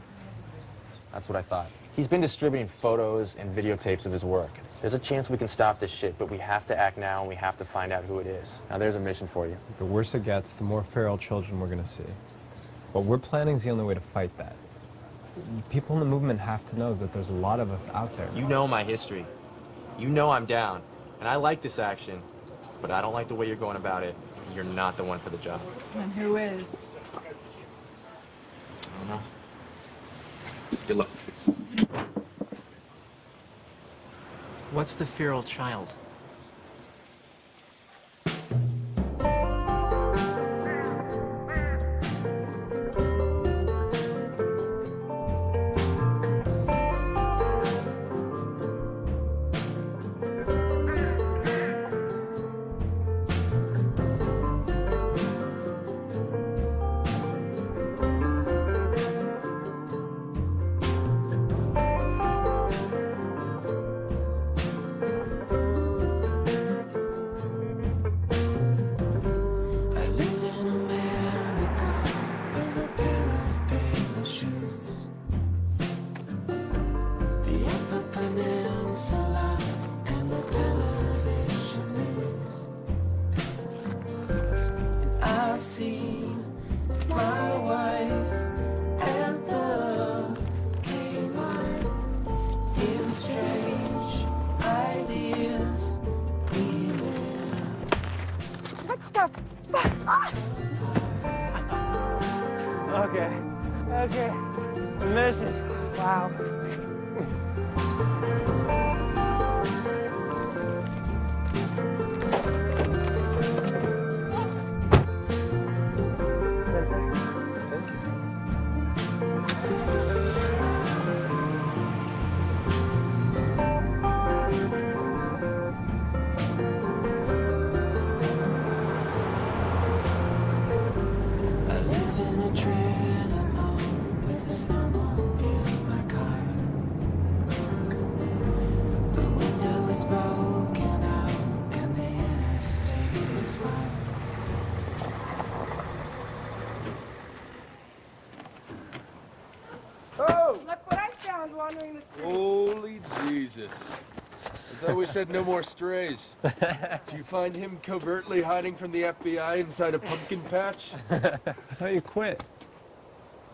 That's what I thought. He's been distributing photos and videotapes of his work. There's a chance we can stop this shit, but we have to act now and we have to find out who it is. Now there's a mission for you. The worse it gets, the more feral children we're gonna see. What we're planning is the only way to fight that. People in the movement have to know that there's a lot of us out there. You know my history. You know I'm down. And I like this action, but I don't like the way you're going about it. You're not the one for the job. And who is? I don't know. Good luck. What's the feral child? Okay. I'm missing. Wow. Oh! Look what I found wandering the streets. Holy Jesus. So we said no more strays. Do you find him covertly hiding from the FBI inside a pumpkin patch? I thought you quit.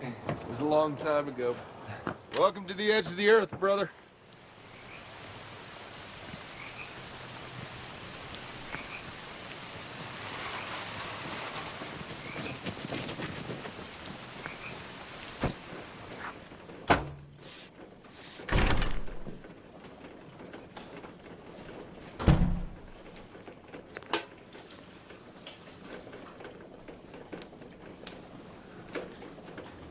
It was a long time ago. Welcome to the edge of the earth, brother.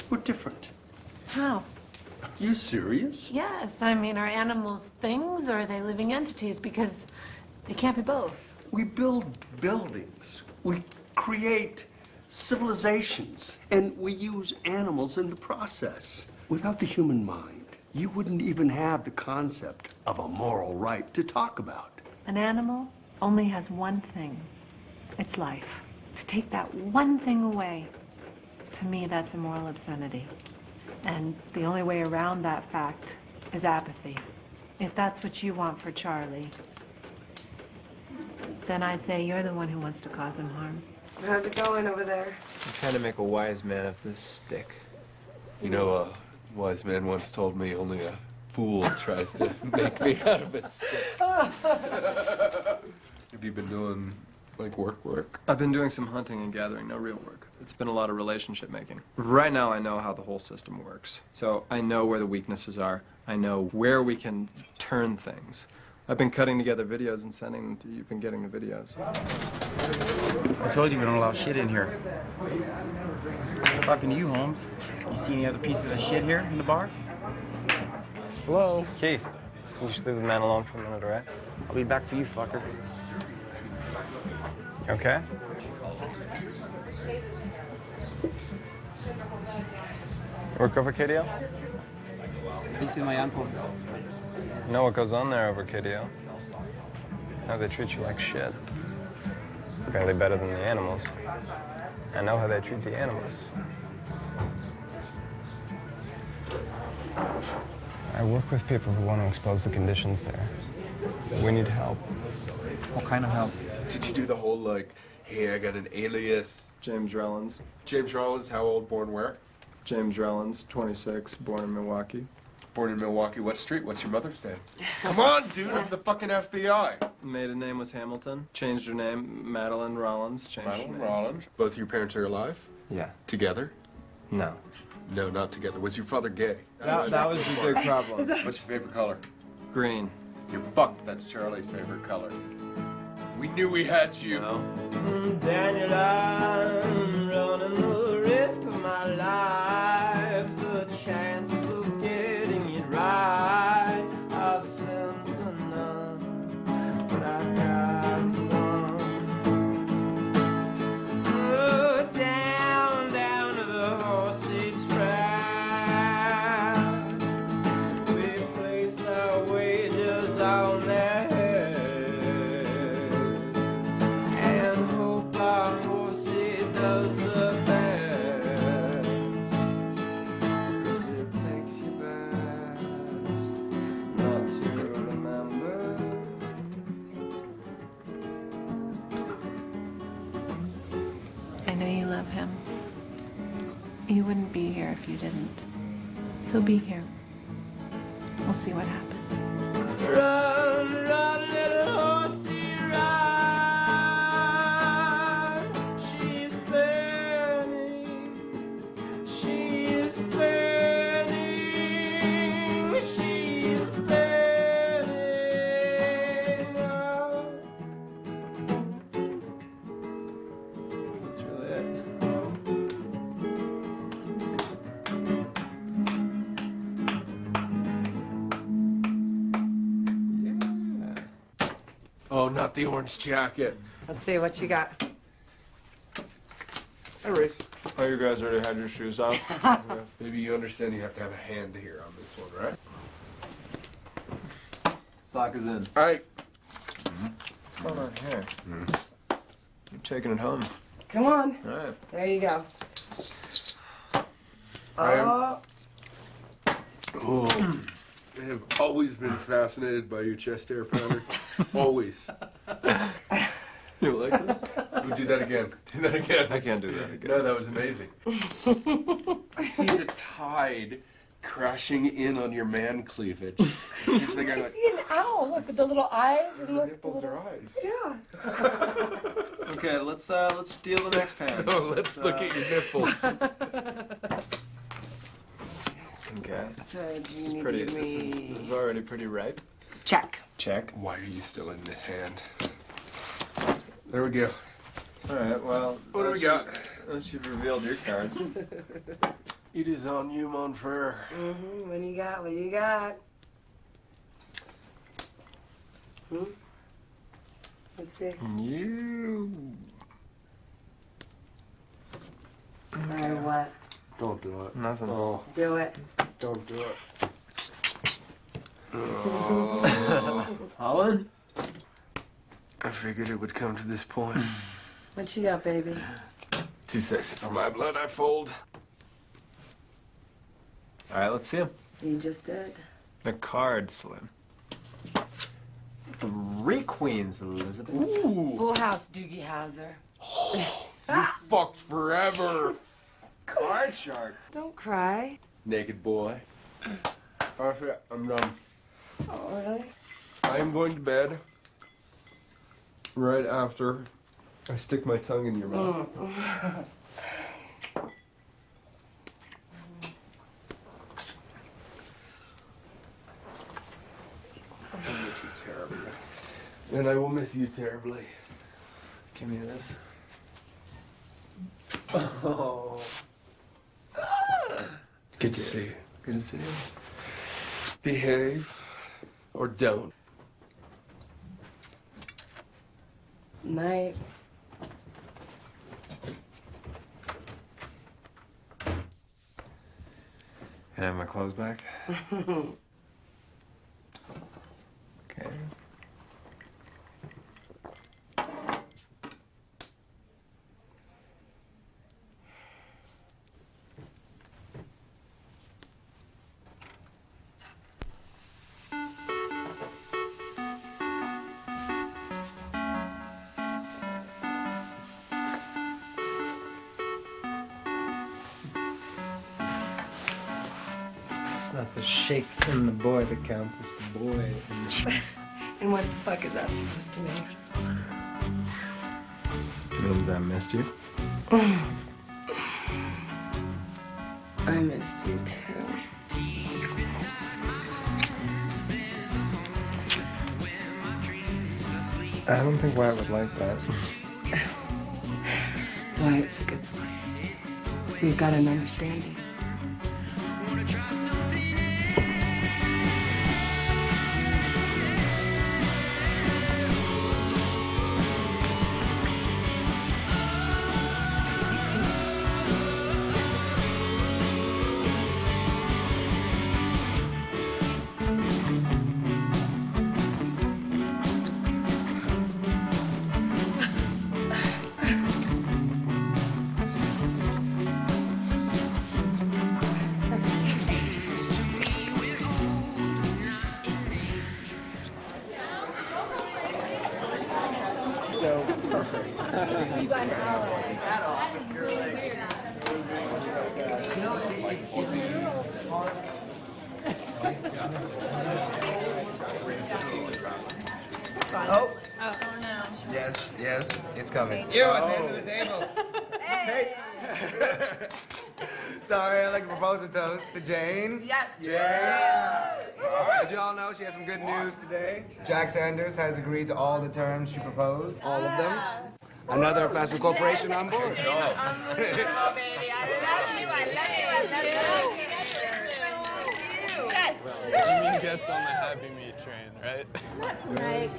We're different. How? You serious? Yes, I mean, are animals things or are they living entities? Because they can't be both. We build buildings. We create civilizations. And we use animals in the process. Without the human mind, you wouldn't even have the concept of a moral right to talk about. An animal only has one thing. It's life. To take that one thing away, to me, that's a moral obscenity. And the only way around that fact is apathy. If that's what you want for Charlie, then I'd say you're the one who wants to cause him harm. How's it going over there? I'm trying to make a wise man of this stick. You know, a wise man once told me only a fool tries to make me out of a stick. Have you been doing, like, work? I've been doing some hunting and gathering, no real work. It's been a lot of relationship making. Right now I know how the whole system works. So I know where the weaknesses are. I know where we can turn things. I've been cutting together videos and sending them to you. You've been getting the videos. I told you we don't allow shit in here. I'm talking to you, Holmes. You see any other pieces of shit here in the bar? Hello? Keith, can you just leave the man alone for a minute, all right? I'll be back for you, fucker. You okay? Work over KDO? This is my uncle. You know what goes on there over KDO? How they treat you like shit. Barely better than the animals. I know how they treat the animals. I work with people who want to expose the conditions there. We need help. What kind of help? Did you do the whole, like, hey, I got an alias? James Rellens. James Rellens, how old, born where? James Rellens, 26, born in Milwaukee. Born in Milwaukee, what street? What's your mother's name? Come on, dude, I'm the fucking FBI. Maiden name was Hamilton. Changed her name, Madeline Rollins. Changed her name. Rollins. Both your parents are alive? Yeah. Together? No. No, not together. Was your father gay? That was the big problem. What's your favorite color? Green. You're fucked. That's Charlie's favorite color. We knew we had you. Daniel, I'm running the risk of my life. The chances of getting it right are slim to none. But I got one. Down to the horsey track. We place our wages on their heads and hope our horsey does the best. 'Cause it takes you best not to remember. I know you love him. You wouldn't be here if you didn't. So be here. We'll see what happens. Run, little horsey, run. She's burning. She's burning. She's burning. Oh. That's really it. Oh, not the orange jacket. Let's see what you got. Hi, Race. Oh, you guys already had your shoes off? Maybe you understand you have to have a hand here on this one, right? Sock is in. All right. What's going on here? You're taking it home. Come on. All right. There you go. I am- Oh, Ooh. have always been fascinated by your chest hair pattern. Always. You like this? We'll do that again. Do that again. I can't do that again. No, that was amazing. I see the tide crashing in on your man cleavage. It's just like I'm like, See an owl, look, with the little eyes. And look, nipples are eyes. Yeah. Okay, let's steal the next hand. Oh, let's look at your nipples. Okay. So, do This you is need pretty. to give me... This is already pretty ripe. Check. Check. Why are you still in this hand? There we go. All right. Well, What do we got? Once you've revealed your cards. It is on you, mon frere. Mm-hmm. What do you got? What do you got? Let's see. You. Or what? Don't do it. Nothing. Oh, Do it. don't do it. Holland? I figured it would come to this point. What you got, baby? Too sexy for my blood, I fold. All right, let's see him. You just did. The card, Slim. 3 queens, Elizabeth. Ooh. Full house, Doogie Howser. You fucked forever. Card shark. Don't cry. Naked boy. Perfect. I'm done. Oh, really? I am going to bed right after I stick my tongue in your mouth. I miss you terribly. And I will miss you terribly. Give me this. Oh. Good to see you. Good to see you. Behave or don't. Night. Can I have my clothes back? Okay. It's not the shake in the boy that counts, it's the boy in the shake. And what the fuck is that supposed to mean? It means I missed you. I missed you too. I don't think Wyatt would like that. Wyatt's a good slice. We've got an understanding. Oh. Oh no. Yes, yes, it's coming. You at the end of the table. Hey. Sorry, I'd like to propose a toast to Jane. Yes. Jane. As you all know, she has some good news today. Jack Sanders has agreed to all the terms she proposed, all of them. Another fast food corporation on board. Unbelievable, baby. I love you. I love you. I love you. Yes. You get on the Happy Meat train, right? Not tonight.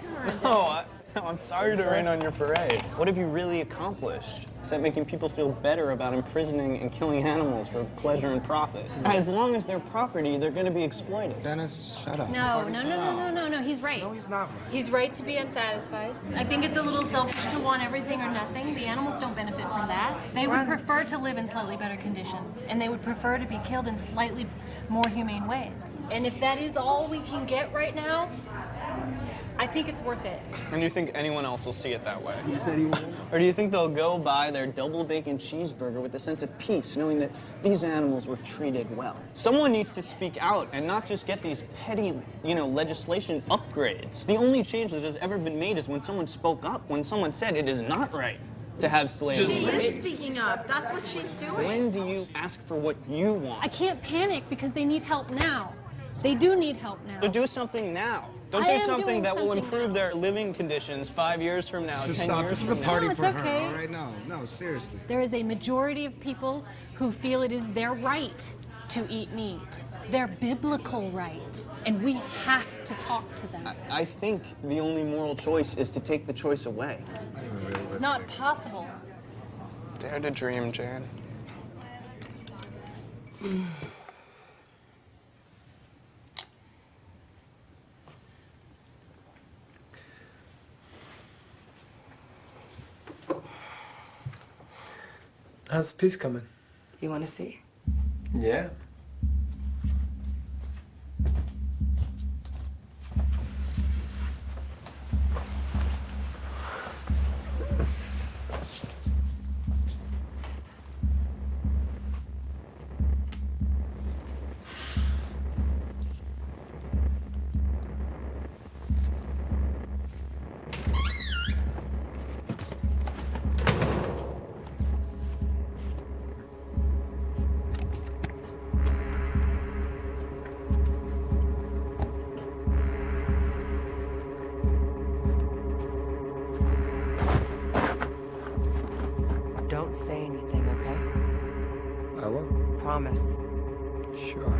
Come on. Oh, I'm sorry to rain on your parade. What have you really accomplished? Except making people feel better about imprisoning and killing animals for pleasure and profit. As long as they're property, they're going to be exploited. Dennis, shut up. No, he's right. No, he's not right. He's right to be unsatisfied. I think it's a little selfish to want everything or nothing. The animals don't benefit from that. They would prefer to live in slightly better conditions, and they would prefer to be killed in slightly more humane ways. And if that is all we can get right now, I think it's worth it. And you think anyone else will see it that way? Or do you think they'll go buy their double bacon cheeseburger with a sense of peace, knowing that these animals were treated well? Someone needs to speak out and not just get these petty, legislation upgrades. The only change that has ever been made is when someone spoke up, when someone said it is not right to have slaves. She is speaking up. That's what she's doing. When do you ask for what you want? I can't panic because they need help now. They do need help now. So do something now. Don't do something that will improve their living conditions 5 years from now, 10 years from now. This is a party for okay. her, all right? No, seriously. There is a majority of people who feel it is their right to eat meat. Their biblical right. And we have to talk to them. I think the only moral choice is to take the choice away. It's not possible. Dare to dream, Jan. How's the piece coming? You want to see? Yeah. Don't say anything, okay? I will. Promise. Sure.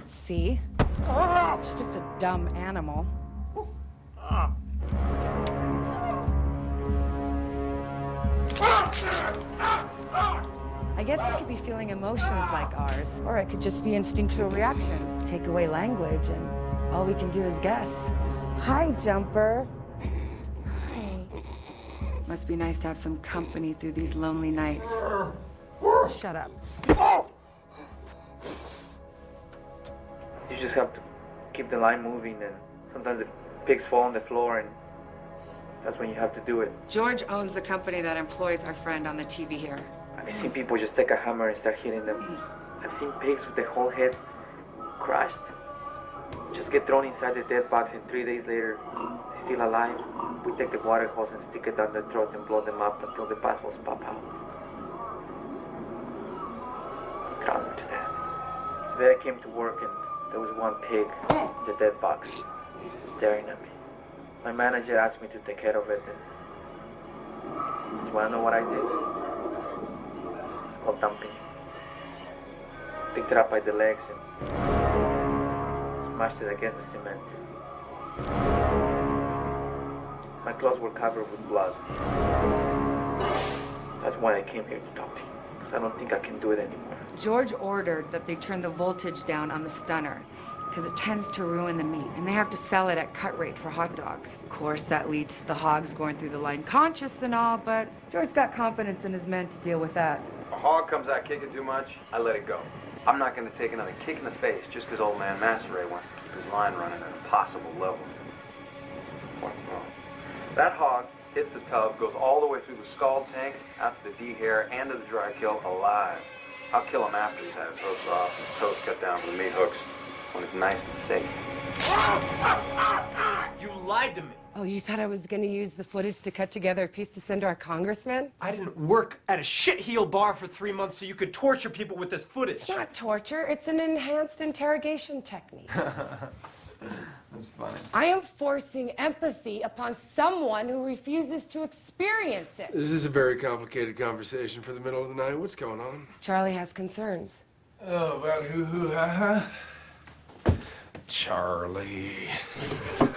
See? It's just a dumb animal. I guess it could be feeling emotions like ours, or it could just be instinctual reactions. Take away language, and all we can do is guess. Hi, Jumper. Hi. Must be nice to have some company through these lonely nights. Shut up. You just have to keep the line moving, and sometimes the pigs fall on the floor, and that's when you have to do it. George owns the company that employs our friend on the TV here. I've seen people just take a hammer and start hitting them. I've seen pigs with the whole head crushed just get thrown inside the dead box, and 3 days later, still alive. We take the water hose and stick it down their throat and blow them up until the buttholes pop out. Drown them to death. Today I came to work and there was one pig in the dead box staring at me. My manager asked me to take care of it, and you wanna know what I did? It's called dumping. Picked it up by the legs and smashed it against the cement. My clothes were covered with blood. That's why I came here to talk to you, because I don't think I can do it anymore. George ordered that they turn the voltage down on the stunner because it tends to ruin the meat, and they have to sell it at cut rate for hot dogs. Of course, that leads to the hogs going through the line conscious and all, but George's got confidence in his men to deal with that. If a hog comes out kicking too much, I let it go. I'm not going to take another kick in the face just because old man Master Ray wants to keep his line running at a possible level. What's wrong? That hog hits the tub, goes all the way through the scald tank, out to the dehair, and to the dry kill alive. I'll kill him after he's had his hooks off and his toes cut down for the meat hooks when it's nice and safe. You lied to me. Oh, you thought I was gonna use the footage to cut together a piece to send to our congressman? I didn't work at a shitheel bar for 3 months so you could torture people with this footage. It's not torture, it's an enhanced interrogation technique. That's funny. I am forcing empathy upon someone who refuses to experience it. This is a very complicated conversation for the middle of the night. What's going on? Charlie has concerns. Oh, about ha-ha? Charlie.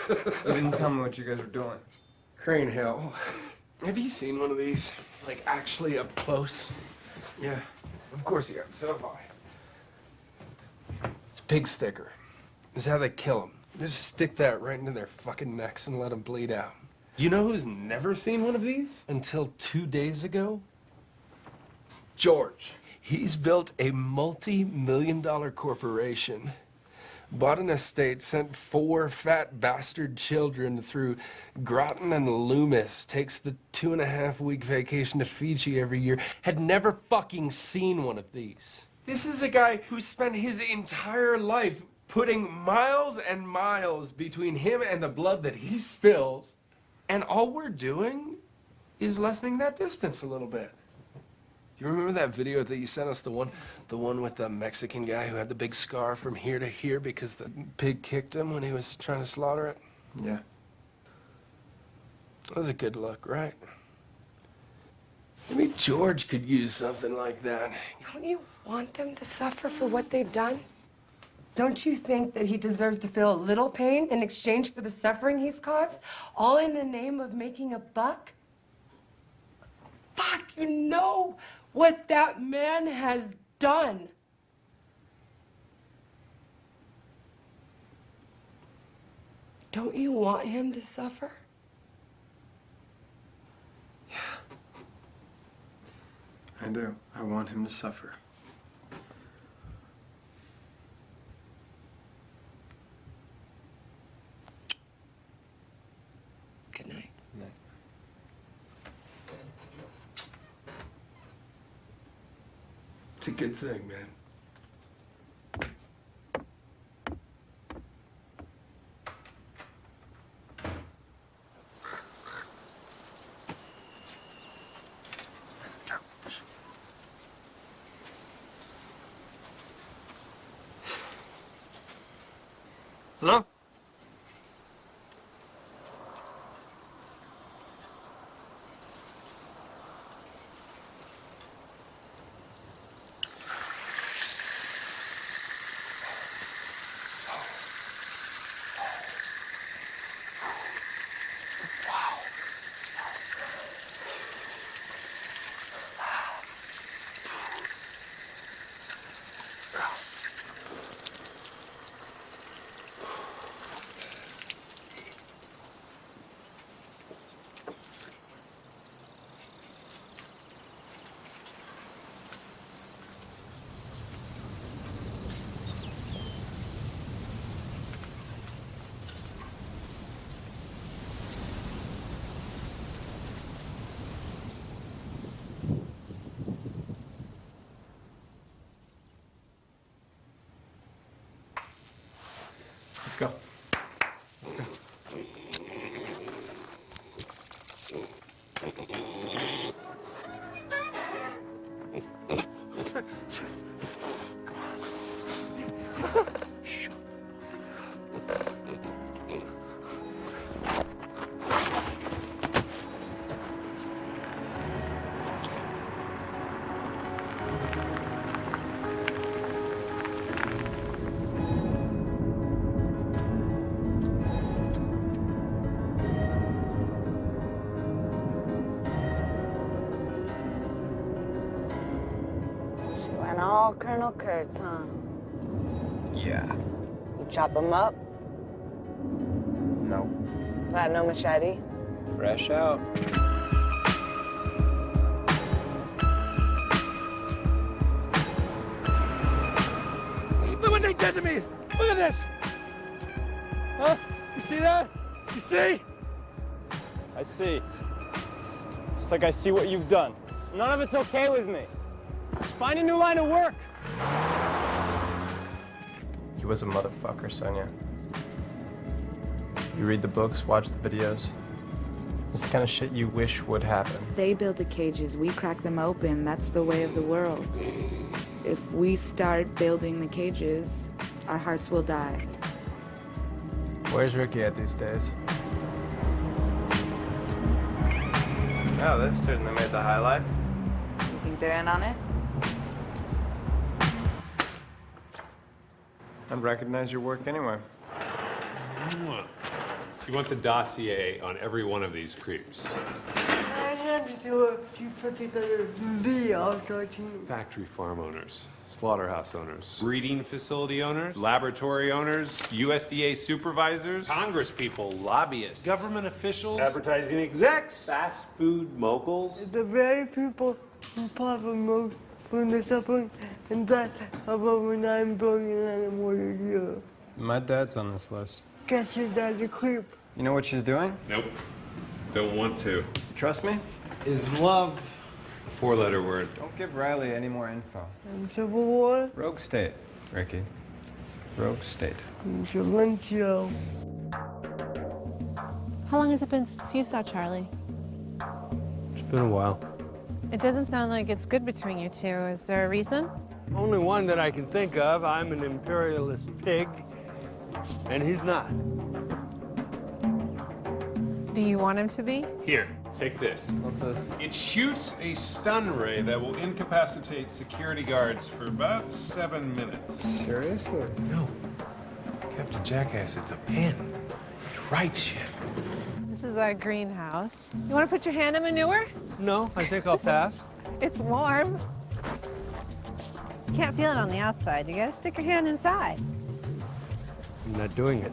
They didn't tell me what you guys were doing. Crane hell. Have you seen one of these? Like, actually up close? Yeah, of course you have. So have I. It's a pig sticker. This is how they kill them. Just stick that right into their fucking necks and let them bleed out. You know who's never seen one of these? Until 2 days ago? George. He's built a multi-million-dollar corporation, bought an estate, sent 4 fat bastard children through Groton and Loomis, takes the 2.5-week vacation to Fiji every year, had never fucking seen one of these. This is a guy who spent his entire life putting miles and miles between him and the blood that he spills, and all we're doing is lessening that distance a little bit. Do you remember that video that you sent us, the one with the Mexican guy who had the big scar from here to here because the pig kicked him when he was trying to slaughter it? Yeah. That was a good look, right? Maybe George could use something like that. Don't you want them to suffer for what they've done? Don't you think that he deserves to feel a little pain in exchange for the suffering he's caused, all in the name of making a buck? Fuck, you know what that man has done. Don't you want him to suffer? Yeah. I do. I want him to suffer. Good night. Night. It's a good thing, man. Hello? Let's go. All Colonel Kurtz, huh? Yeah. You chop him up? No. Got no machete? Fresh out. Look what they did to me! Look at this! Huh? You see that? You see? I see. Just like I see what you've done. None of it's okay with me. Find a new line of work. He was a motherfucker, Sonia. You read the books, watch the videos. It's the kind of shit you wish would happen. They build the cages, we crack them open. That's the way of the world. If we start building the cages, our hearts will die. Where's Ricky at these days? Oh, they've certainly made the high life. You think they're in on it? I'd recognize your work anywhere. She wants a dossier on every one of these creeps. Factory farm owners, slaughterhouse owners, breeding facility owners, laboratory owners, USDA supervisors, Congress people, lobbyists, government officials, advertising execs, fast food moguls. The very people who profit most from the suffering and death of over 9 billion animals a year. My dad's on this list. Guess your dad's a creep. You know what she's doing? Nope. Don't want to. Trust me? Is love a 4-letter word? Don't give Riley any more info. And Civil War? Rogue state, Ricky. Rogue state. And Silencio. How long has it been since you saw Charlie? It's been a while. It doesn't sound like it's good between you two. Is there a reason? Only one that I can think of. I'm an imperialist pig, and he's not. Do you want him to be? Here, take this. What's this? It shoots a stun ray that will incapacitate security guards for about 7 minutes. Seriously? No. Captain Jackass, it's a pen. It writes shit. This is our greenhouse. You want to put your hand in manure? No, I think I'll pass. It's warm. You can't feel it on the outside. You gotta stick your hand inside. I'm not doing it.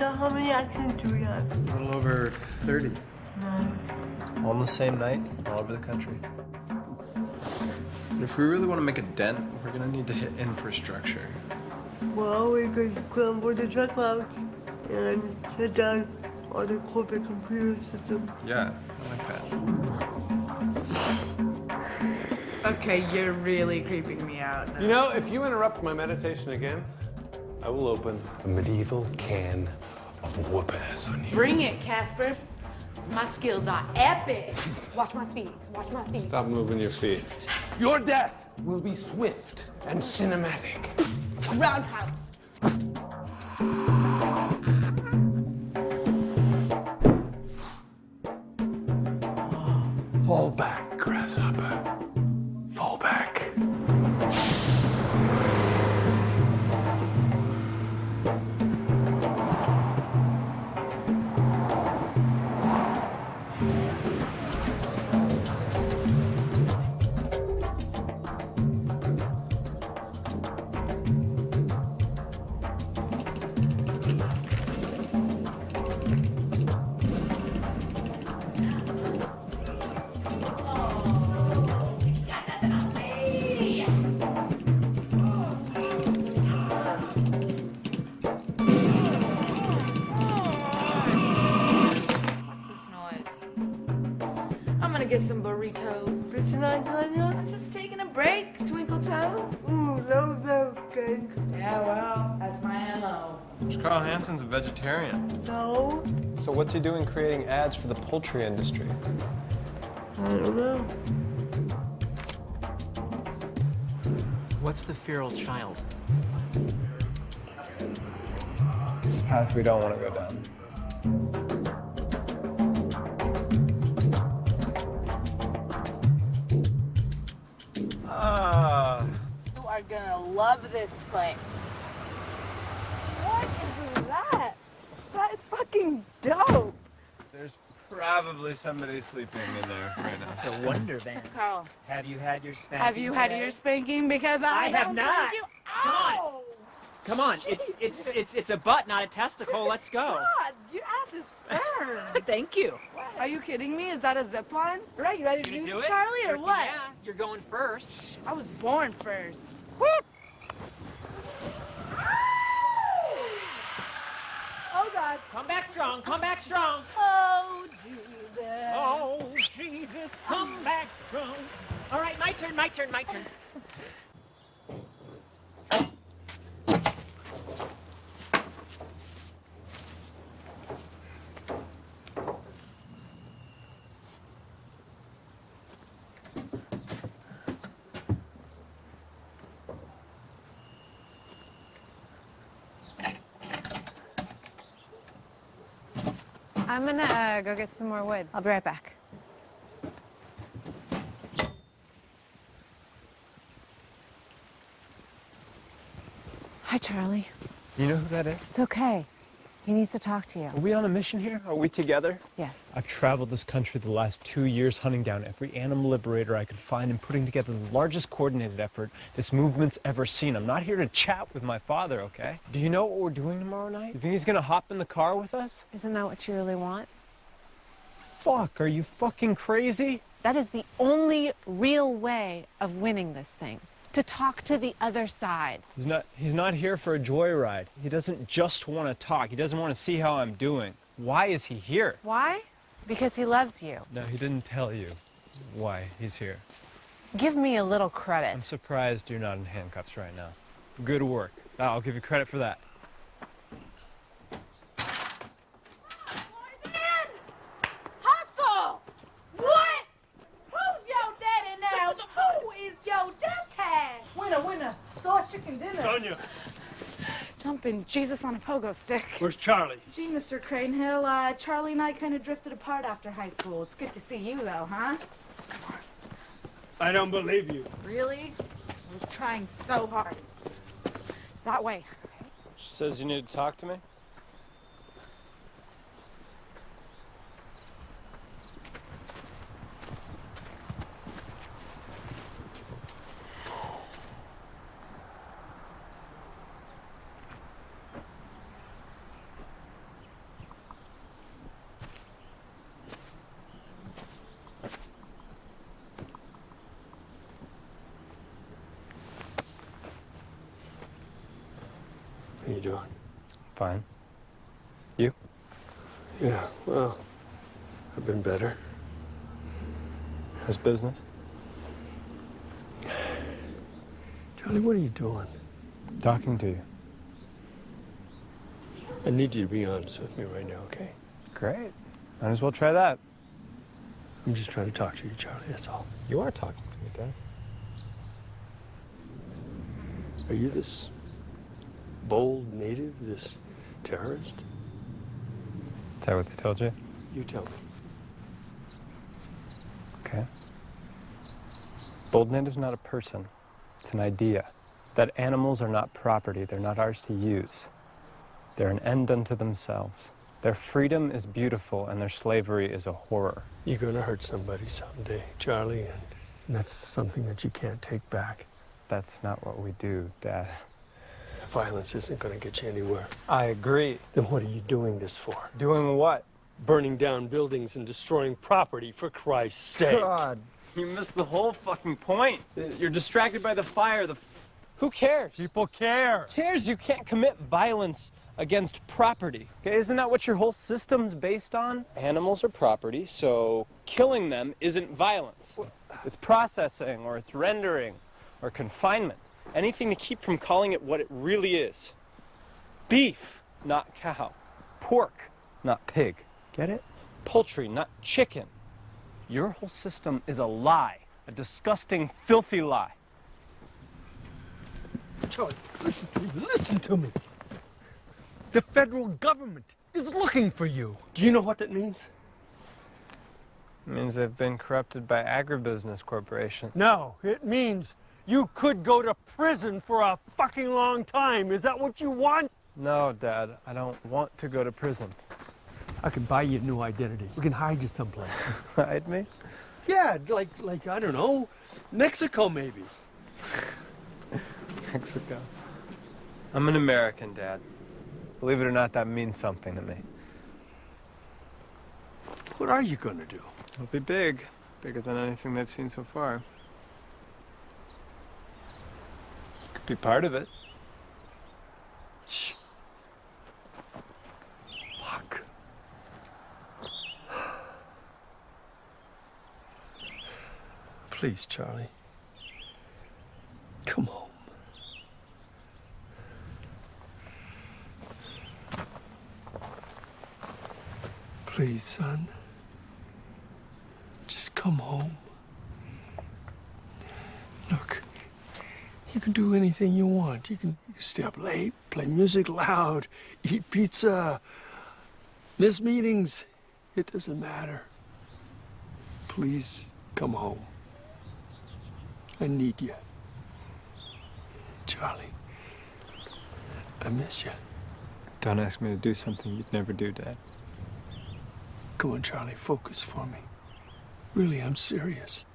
How many actions do we have? A little over 30. All on the same night, all over the country. And if we really want to make a dent, we're gonna need to hit infrastructure. Well, we could scramble the truck out and shut down all the corporate computer systems. Yeah, I like that. Okay, you're really creeping me out. You know, if you interrupt my meditation again, I will open a medieval can of whoop-ass on you. Bring it, Casper. My skills are epic. Watch my feet. Watch my feet. Stop moving your feet. Your death will be swift and cinematic. Roundhouse. Fall back, grasshopper. Fall back. Get some burrito. I'm just taking a break, Twinkle Toes. Ooh, those good. Yeah, well, that's my MO. Carl Hansen's a vegetarian. So? So what's he doing creating ads for the poultry industry? I don't know. What's the feral child? It's a path we don't want to go down. You are gonna love this place. What is that? That is fucking dope. There's probably somebody sleeping in there right now. It's a wonder van. Carl, Have you had your spanking? have you had today? your spanking? Because I have don't not. think you. Come on. Ow! Come on, it's a butt, not a testicle. Let's go. God, your ass is firm. Thank you. Are you kidding me? Is that a zip line? Right, you ready to do Do this, it, Carly, or Ricky, what? Yeah, you're going first. I was born first. Oh, God. Come back strong. Come back strong. Oh, Jesus. Oh, Jesus, come back strong. All right, my turn, my turn, my turn. I'm gonna go get some more wood. I'll be right back. Hi, Charlie. You know who that is? It's okay. He needs to talk to you. Are we on a mission here? Are we together? Yes. I've traveled this country the last 2 years hunting down every animal liberator I could find and putting together the largest coordinated effort this movement's ever seen. I'm not here to chat with my father, okay? Do you know what we're doing tomorrow night? You think he's gonna hop in the car with us? Isn't that what you really want? Fuck, are you fucking crazy? That is the only real way of winning this thing. To talk to the other side. He's not here for a joyride. He doesn't just want to talk. He doesn't want to see how I'm doing. Why is he here? Why? Because he loves you. No, he didn't tell you why he's here. Give me a little credit. I'm surprised you're not in handcuffs right now. Good work. I'll give you credit for that. Hustle! What? Who's your daddy now? Who is your daddy? Winner, saw chicken dinner. Sonia. Jumping Jesus on a pogo stick. Where's Charlie? Gee, Mr. Cranehill, Charlie and I kind of drifted apart after high school. It's good to see you, though, huh? I don't believe you. Really? I was trying so hard. That way. She says you need to talk to me? How you doing? Fine. You? Yeah, well, I've been better. How's business? Charlie, what are you doing? Talking to you. I need you to be honest with me right now, okay? Great. Might as well try that. I'm just trying to talk to you, Charlie, that's all. You are talking to me, Dad. Are you this bold native, this terrorist? Is that what they told you? You tell me. Okay. Bold native's not a person. It's an idea. That animals are not property. They're not ours to use. They're an end unto themselves. Their freedom is beautiful and their slavery is a horror. You're gonna hurt somebody someday, Charlie, and that's something that you can't take back. That's not what we do, Dad. Violence isn't gonna get you anywhere. I agree. Then what are you doing this for? Doing what? Burning down buildings and destroying property, for Christ's sake. God, you missed the whole fucking point. You're distracted by the fire. Who cares? People care. Who cares? You can't commit violence against property. Okay, isn't that what your whole system's based on? Animals are property, so killing them isn't violence. It's processing, or it's rendering, or confinement. Anything to keep from calling it what it really is. Beef, not cow. Pork, not pig. Get it? Poultry, not chicken. Your whole system is a lie. A disgusting, filthy lie. Charlie, listen to me. Listen to me. The federal government is looking for you. Do you know what that means? It means they've been corrupted by agribusiness corporations. No, it means you could go to prison for a fucking long time. Is that what you want? No, Dad, I don't want to go to prison. I can buy you a new identity. We can hide you someplace. Hide me? Yeah, like I don't know, Mexico maybe. Mexico. I'm an American, Dad. Believe it or not, that means something to me. What are you gonna do? It'll be big. Bigger than anything they've seen so far. Could be part of it. Shh. Fuck. Please, Charlie. Come home. Please, son. Just come home. Look, you can do anything you want. You can stay up late, play music loud, eat pizza, miss meetings, It doesn't matter. Please come home. I need you. Charlie, I miss you. Don't ask me to do something you'd never do, Dad. Come on, Charlie, focus for me. Really, I'm serious.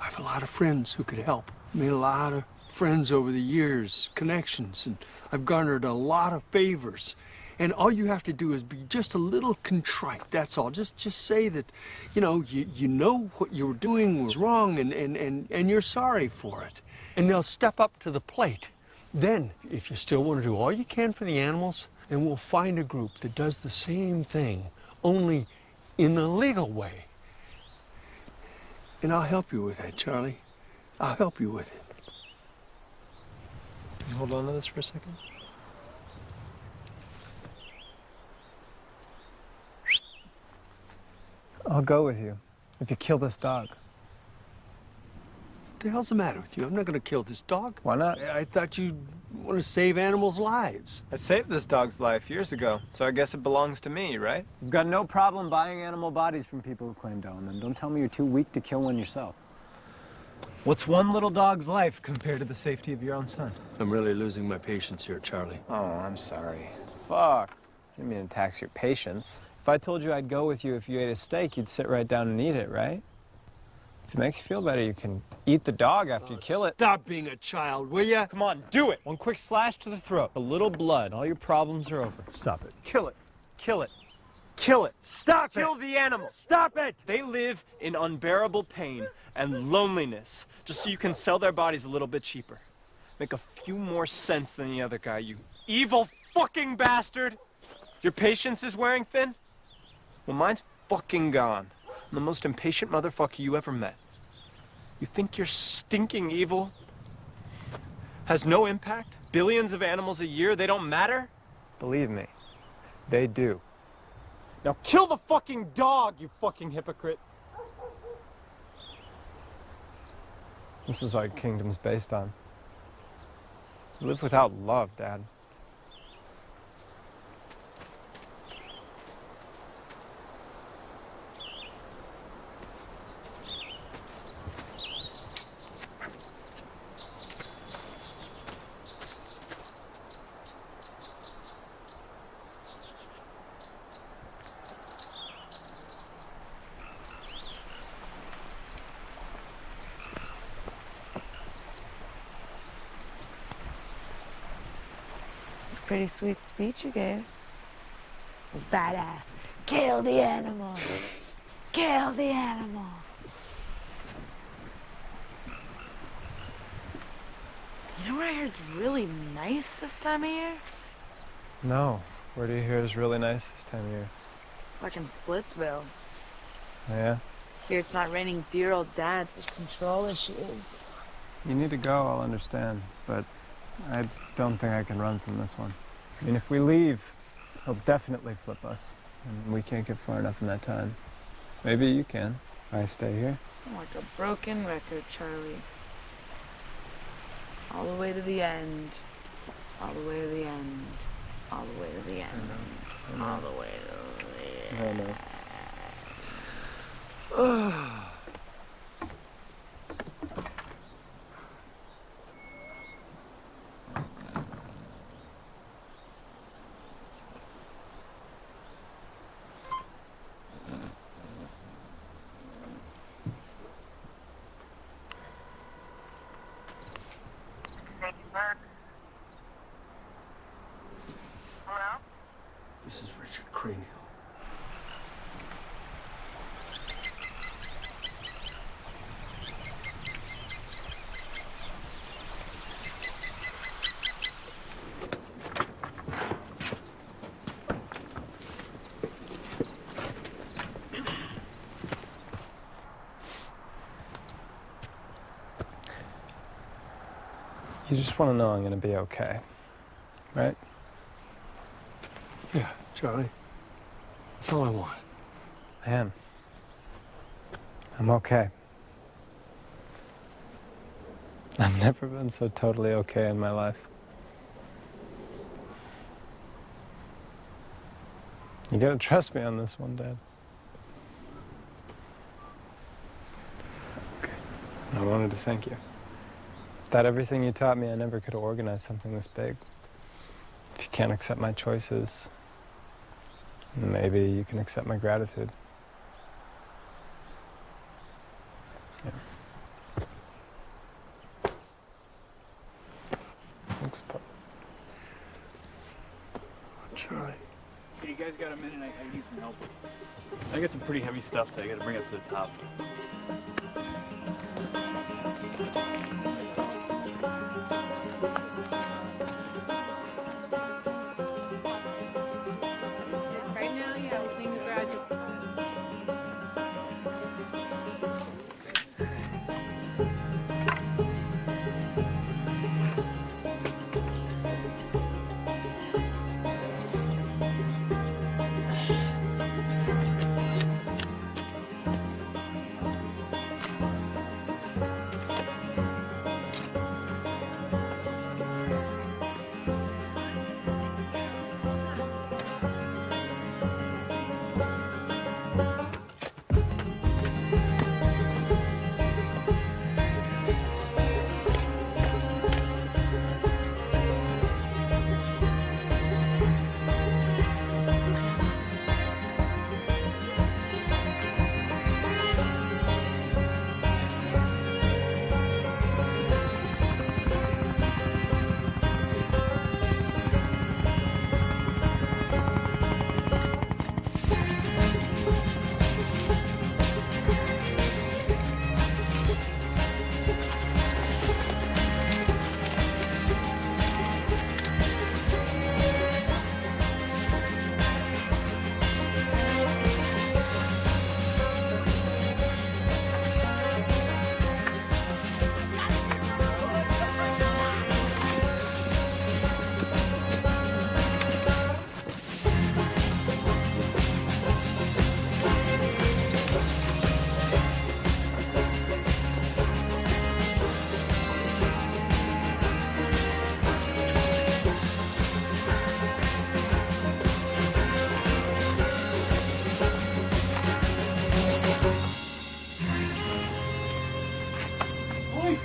I have a lot of friends who could help. Made a lot of friends over the years, connections, and I've garnered a lot of favors. And all you have to do is be just a little contrite, that's all. Just say that, you know what you were doing was wrong and you're sorry for it. And they'll step up to the plate. Then, if you still want to do all you can for the animals, and we'll find a group that does the same thing, only in a legal way. And I'll help you with that, Charlie. I'll help you with it. Can you hold on to this for a second? I'll go with you if you kill this dog. What the hell's the matter with you? I'm not going to kill this dog. Why not? I thought you want to save animals' lives. I saved this dog's life years ago, so I guess it belongs to me, right? You've got no problem buying animal bodies from people who claim to own them. Don't tell me you're too weak to kill one yourself. What's one little dog's life compared to the safety of your own son? I'm really losing my patience here, Charlie. Oh, I'm sorry. Fuck. I didn't mean to tax your patience. If I told you I'd go with you if you ate a steak, you'd sit right down and eat it, right? If it makes you feel better, you can eat the dog after you kill it. Stop being a child, will ya? Come on, do it. One quick slash to the throat. A little blood. All your problems are over. Stop it. Kill it. Kill it. Kill it. Stop it. Kill the animal. Stop it. They live in unbearable pain and loneliness just so you can sell their bodies a little bit cheaper. Make a few more cents than the other guy, you evil fucking bastard. Your patience is wearing thin? Well, mine's fucking gone. I'm the most impatient motherfucker you ever met. You think your stinking evil has no impact? Billions of animals a year, they don't matter? Believe me, they do. Now kill the fucking dog, you fucking hypocrite. This is our kingdom's based on. Live without love, Dad. Pretty sweet speech you gave. It was badass. Kill the animal. Kill the animal. You know where I heard it's really nice this time of year? No. Where do you hear it's really nice this time of year? Fucking Splitsville. Oh, yeah? Here it's not raining dear old dads with control issues. You need to go, I'll understand, but I don't think I can run from this one. I mean, if we leave, he'll definitely flip us, and we can't get far enough in that time. Maybe you can. I stay here. I'm like a broken record, Charlie. All the way to the end. All the way to the end. All the way to the end. I know. All the way to the end. I know. This is Richard Craniel. You just want to know I'm going to be okay, right? Yeah, Charlie. That's all I want. I am. I'm okay. I've never been so totally okay in my life. You gotta trust me on this one, Dad. I wanted to thank you. Without everything you taught me, I never could have organized something this big. If you can't accept my choices, maybe you can accept my gratitude. Yeah. Thanks, Pop. Charlie. Hey, you guys got a minute? I need some help. I got some pretty heavy stuff I gotta bring up to the top. Right now, yeah, we'll clean the garage.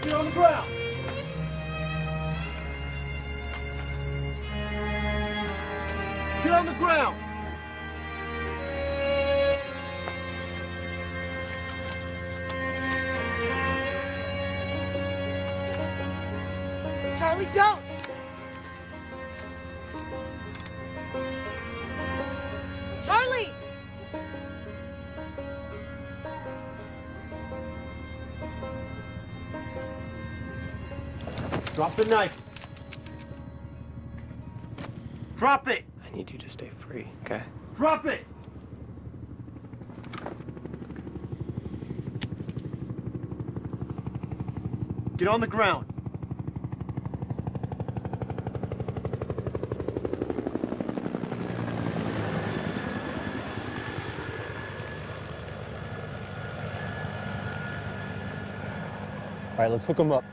Get on the ground! Get on the ground! Charlie, don't! Charlie! Drop the knife. Drop it! I need you to stay free, okay? Drop it! Get on the ground. All right, let's hook them up.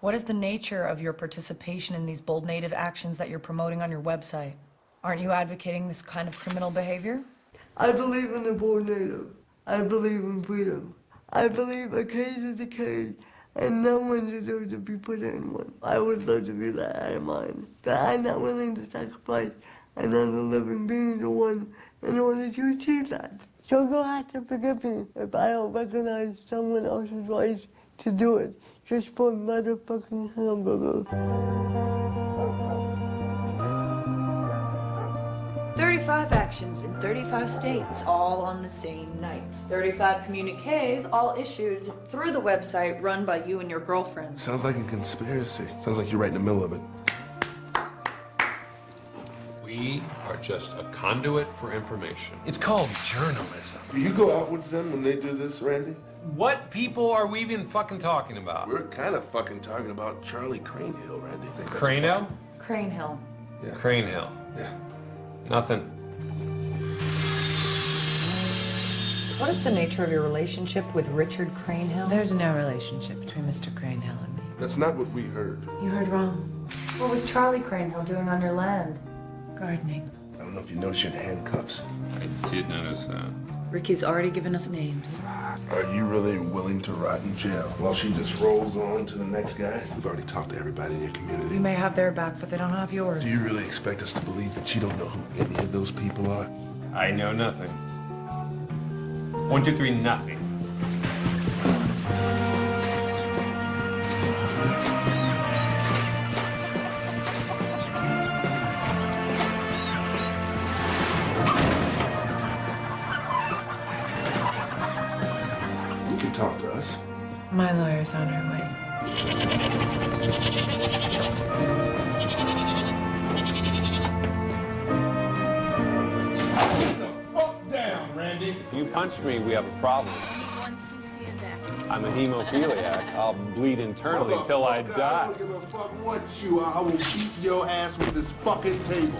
What is the nature of your participation in these bold native actions that you're promoting on your website? Aren't you advocating this kind of criminal behavior? I believe in the born native. I believe in freedom. I believe a cage is a cage, and no one deserves to be put in one. I would love to be that out of mind, that I'm not willing to sacrifice another living being to one in order to achieve that. So you'll have to forgive me if I don't recognize someone else's rights to do it just for motherfucking hamburger. 35 actions in 35 states, all on the same night. 35 communiques, all issued through the website run by you and your girlfriend. Sounds like a conspiracy. Sounds like you're right in the middle of it. We are just a conduit for information. It's called journalism. Do you go out with them when they do this, Randy? What people are we even fucking talking about? We're kind of fucking talking about Charlie Cranehill, Randy. Cranehill? Crane Hill. Yeah. Cranehill. Yeah. Nothing. What is the nature of your relationship with Richard Cranehill? There's no relationship between Mr. Cranehill and me. That's not what we heard. You heard wrong. What was Charlie Cranehill doing on your land? Gardening. I don't don't know if you noticed you're in handcuffs. I did notice that. Ricky's already given us names. Are you really willing to rot in jail while she just rolls on to the next guy? We've already talked to everybody in your community. We may have their back, but they don't have yours. Do you really expect us to believe that you don't know who any of those people are? I know nothing. 1, 2, 3, nothing. You can talk to us. My lawyer's on her way. You punched me, we have a problem. Once you see a dex. I'm a hemophiliac. I'll bleed internally till I die. I don't give a fuck what you are. I will beat your ass with this fucking table.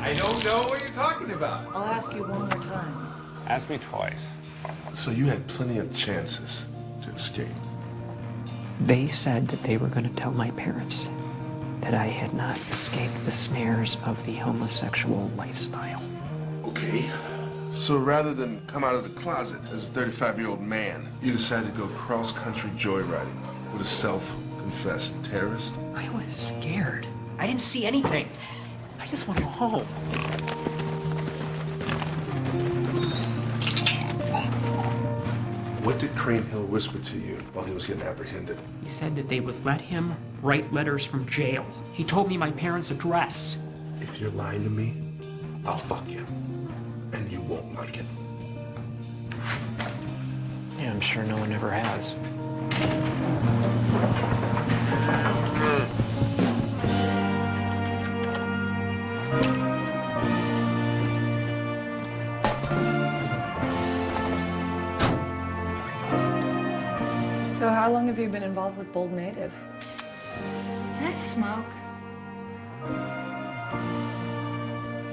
I don't know what you're talking about. I'll ask you one more time. Ask me twice. So you had plenty of chances to escape. They said that they were going to tell my parents that I had not escaped the snares of the homosexual lifestyle. Okay. So rather than come out of the closet as a 35-year-old man, you decided to go cross-country joyriding with a self-confessed terrorist? I was scared. I didn't see anything. I just want to go home. What did Crane Hill whisper to you while he was getting apprehended? He said that they would let him write letters from jail. He told me my parents' address. If you're lying to me, I'll fuck you. And you won't like it. Yeah, I'm sure no one ever has. So how long have you been involved with Bold Native? Can I smoke?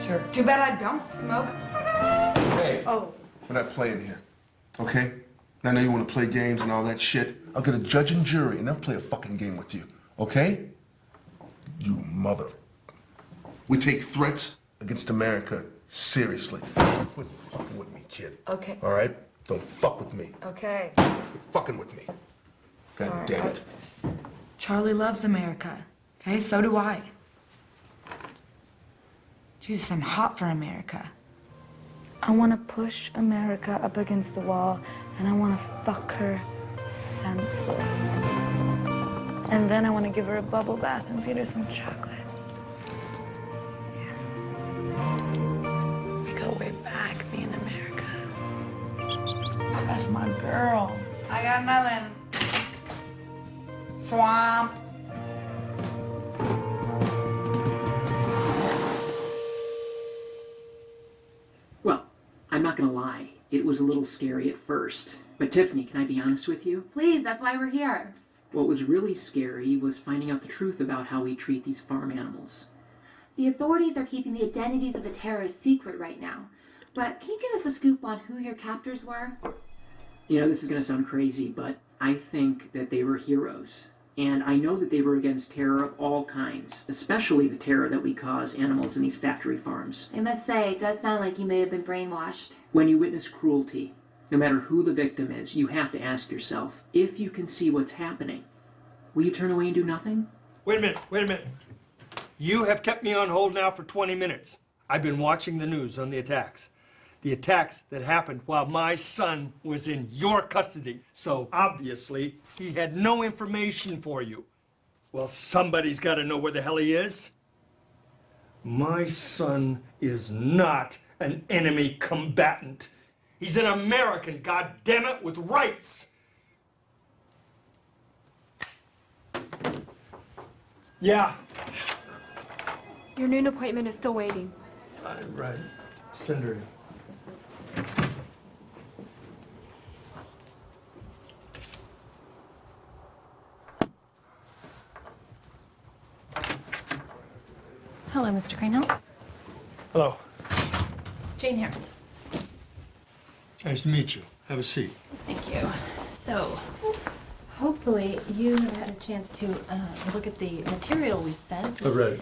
Sure. Too bad I don't smoke. Hey, Oh. we're not playing here, okay? I know you want to play games and all that shit. I'll get a judge and jury, and they'll play a fucking game with you, okay? You mother. We take threats against America seriously. Quit fucking with me, kid. Okay. All right? Don't fuck with me. Okay. Quit fucking with me. God Sorry, damn it. Charlie loves America. Okay, so do I. Jesus, I'm hot for America. I want to push America up against the wall, and I want to fuck her senseless. And then I want to give her a bubble bath and feed her some chocolate. Yeah. We go way back, me and America. That's my girl. I got nothing. Swamp. Well, I'm not gonna lie. It was a little scary at first. But Tiffany, can I be honest with you? Please, that's why we're here. What was really scary was finding out the truth about how we treat these farm animals. The authorities are keeping the identities of the terrorists secret right now. But can you give us a scoop on who your captors were? You know, this is gonna sound crazy, but I think that they were heroes. And I know that they were against terror of all kinds, especially the terror that we cause animals in these factory farms. I must say, it does sound like you may have been brainwashed. When you witness cruelty, no matter who the victim is, you have to ask yourself, if you can see what's happening, will you turn away and do nothing? Wait a minute. You have kept me on hold now for 20 minutes. I've been watching the news on the attacks. The attacks that happened while my son was in your custody. So obviously, he had no information for you. Well, somebody's got to know where the hell he is. My son is not an enemy combatant. He's an American, goddammit, with rights. Yeah. Your noon appointment is still waiting. Right. Send her in. Hello, Mr. Greenhill. Hello. Jane here. Nice to meet you. Have a seat. Thank you. So, hopefully you have had a chance to look at the material we sent. I read it.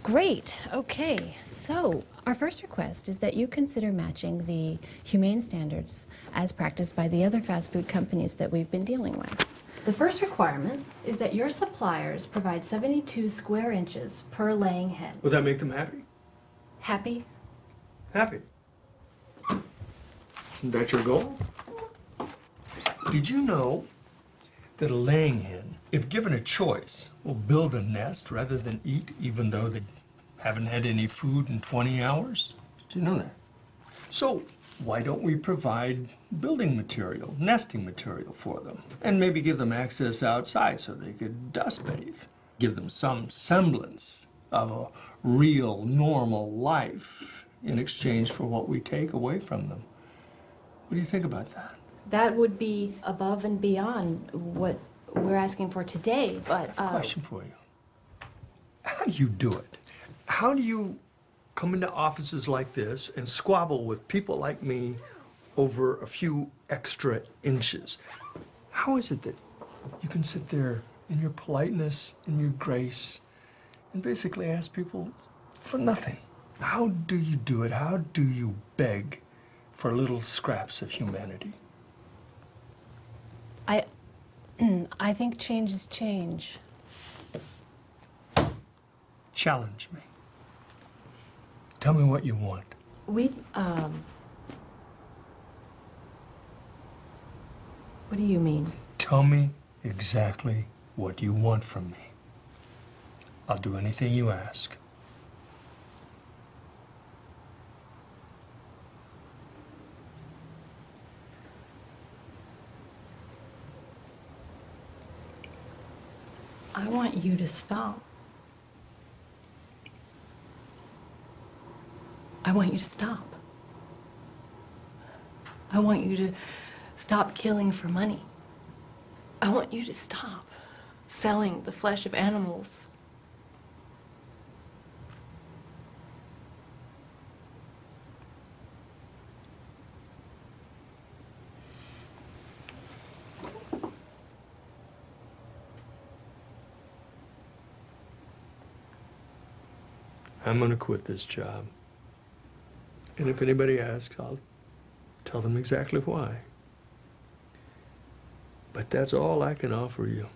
Great. Okay. So our first request is that you consider matching the humane standards as practiced by the other fast food companies that we've been dealing with. The first requirement is that your suppliers provide 72 square inches per laying hen. Would that make them happy? Happy? Happy. Isn't that your goal? Did you know that a laying hen, if given a choice, will build a nest rather than eat, even though they haven't had any food in 20 hours? Did you know that? So why don't we provide building material, nesting material for them, and maybe give them access outside so they could dust bathe? Give them some semblance of a real, normal life in exchange for what we take away from them. What do you think about that? That would be above and beyond what we're asking for today, but... I have a question for you. How do you do it? How do you come into offices like this and squabble with people like me over a few extra inches? How is it that you can sit there in your politeness, in your grace, and basically ask people for nothing? How do you do it? How do you beg for little scraps of humanity? I think change is change. Challenge me. Tell me what you want. What do you mean? Tell me exactly what you want from me. I'll do anything you ask. I want you to stop. I want you to stop. I want you to stop killing for money. I want you to stop selling the flesh of animals. I'm gonna quit this job. And if anybody asks, I'll tell them exactly why. But that's all I can offer you.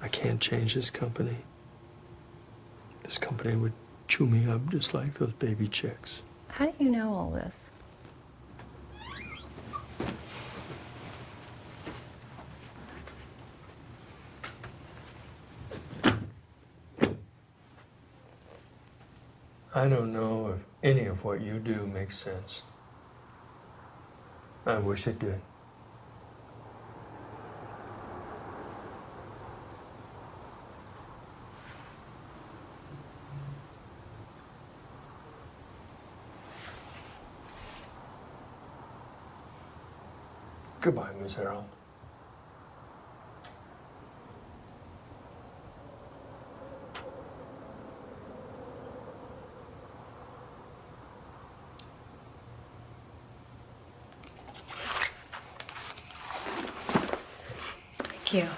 I can't change this company. This company would chew me up just like those baby chicks. How do you know all this? I don't know if any of what you do makes sense. I wish it did. Goodbye, Miss Harold. Thank you.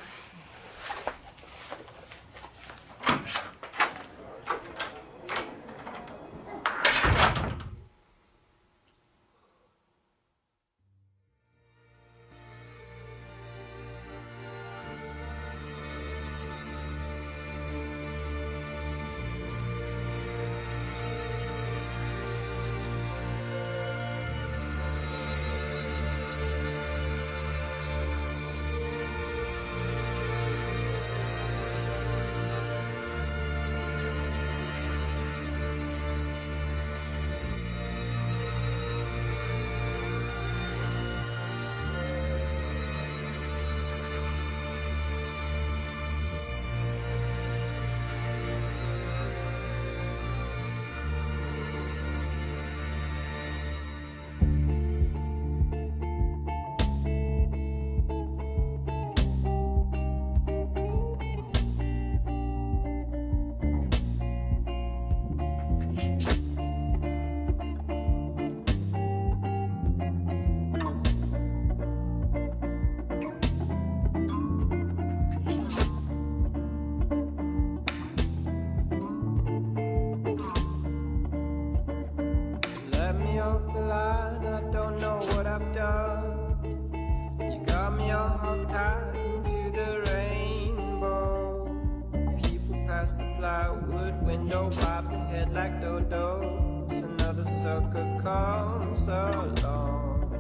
plywood window, pop your head like dodos. Another sucker comes along.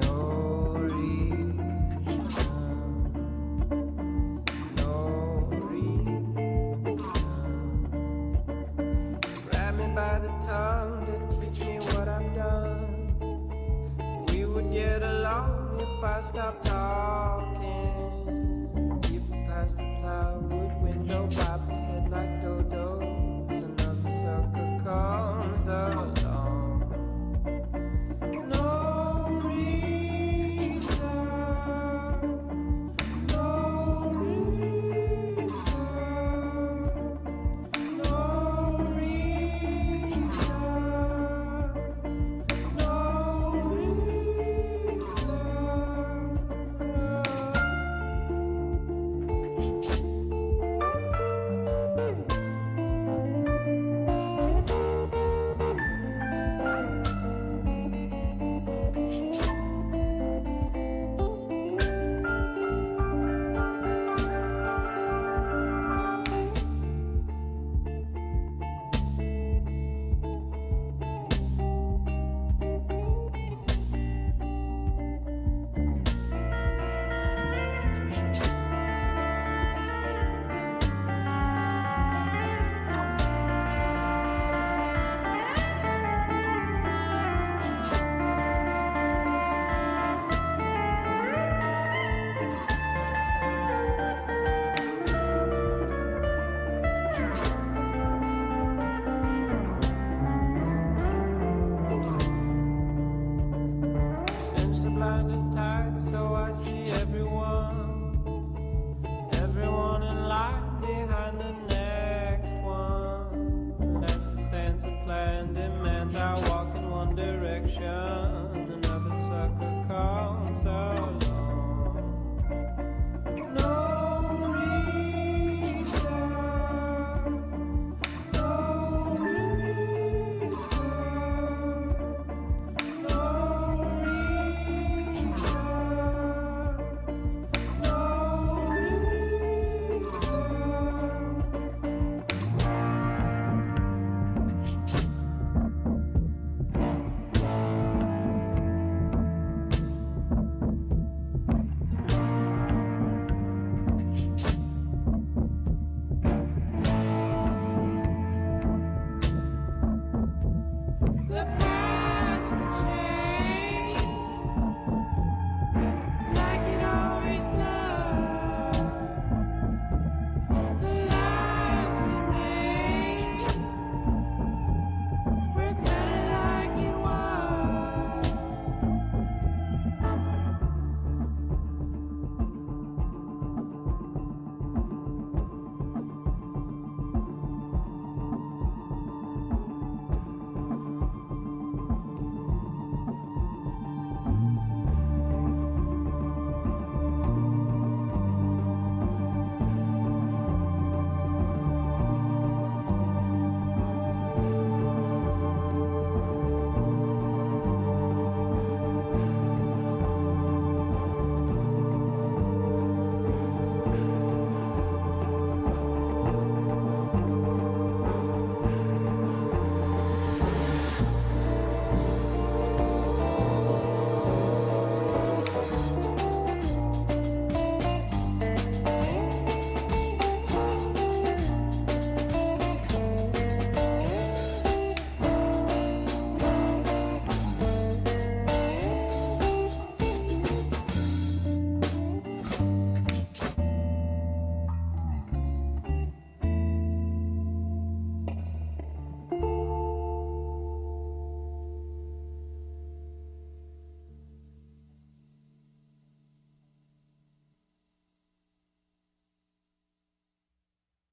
No reason, no reason. Grab me by the tongue to teach me what I've done. We would get along if I stopped talking. Keep past the plywood window, pop your head like dodos. Another sucker comes along.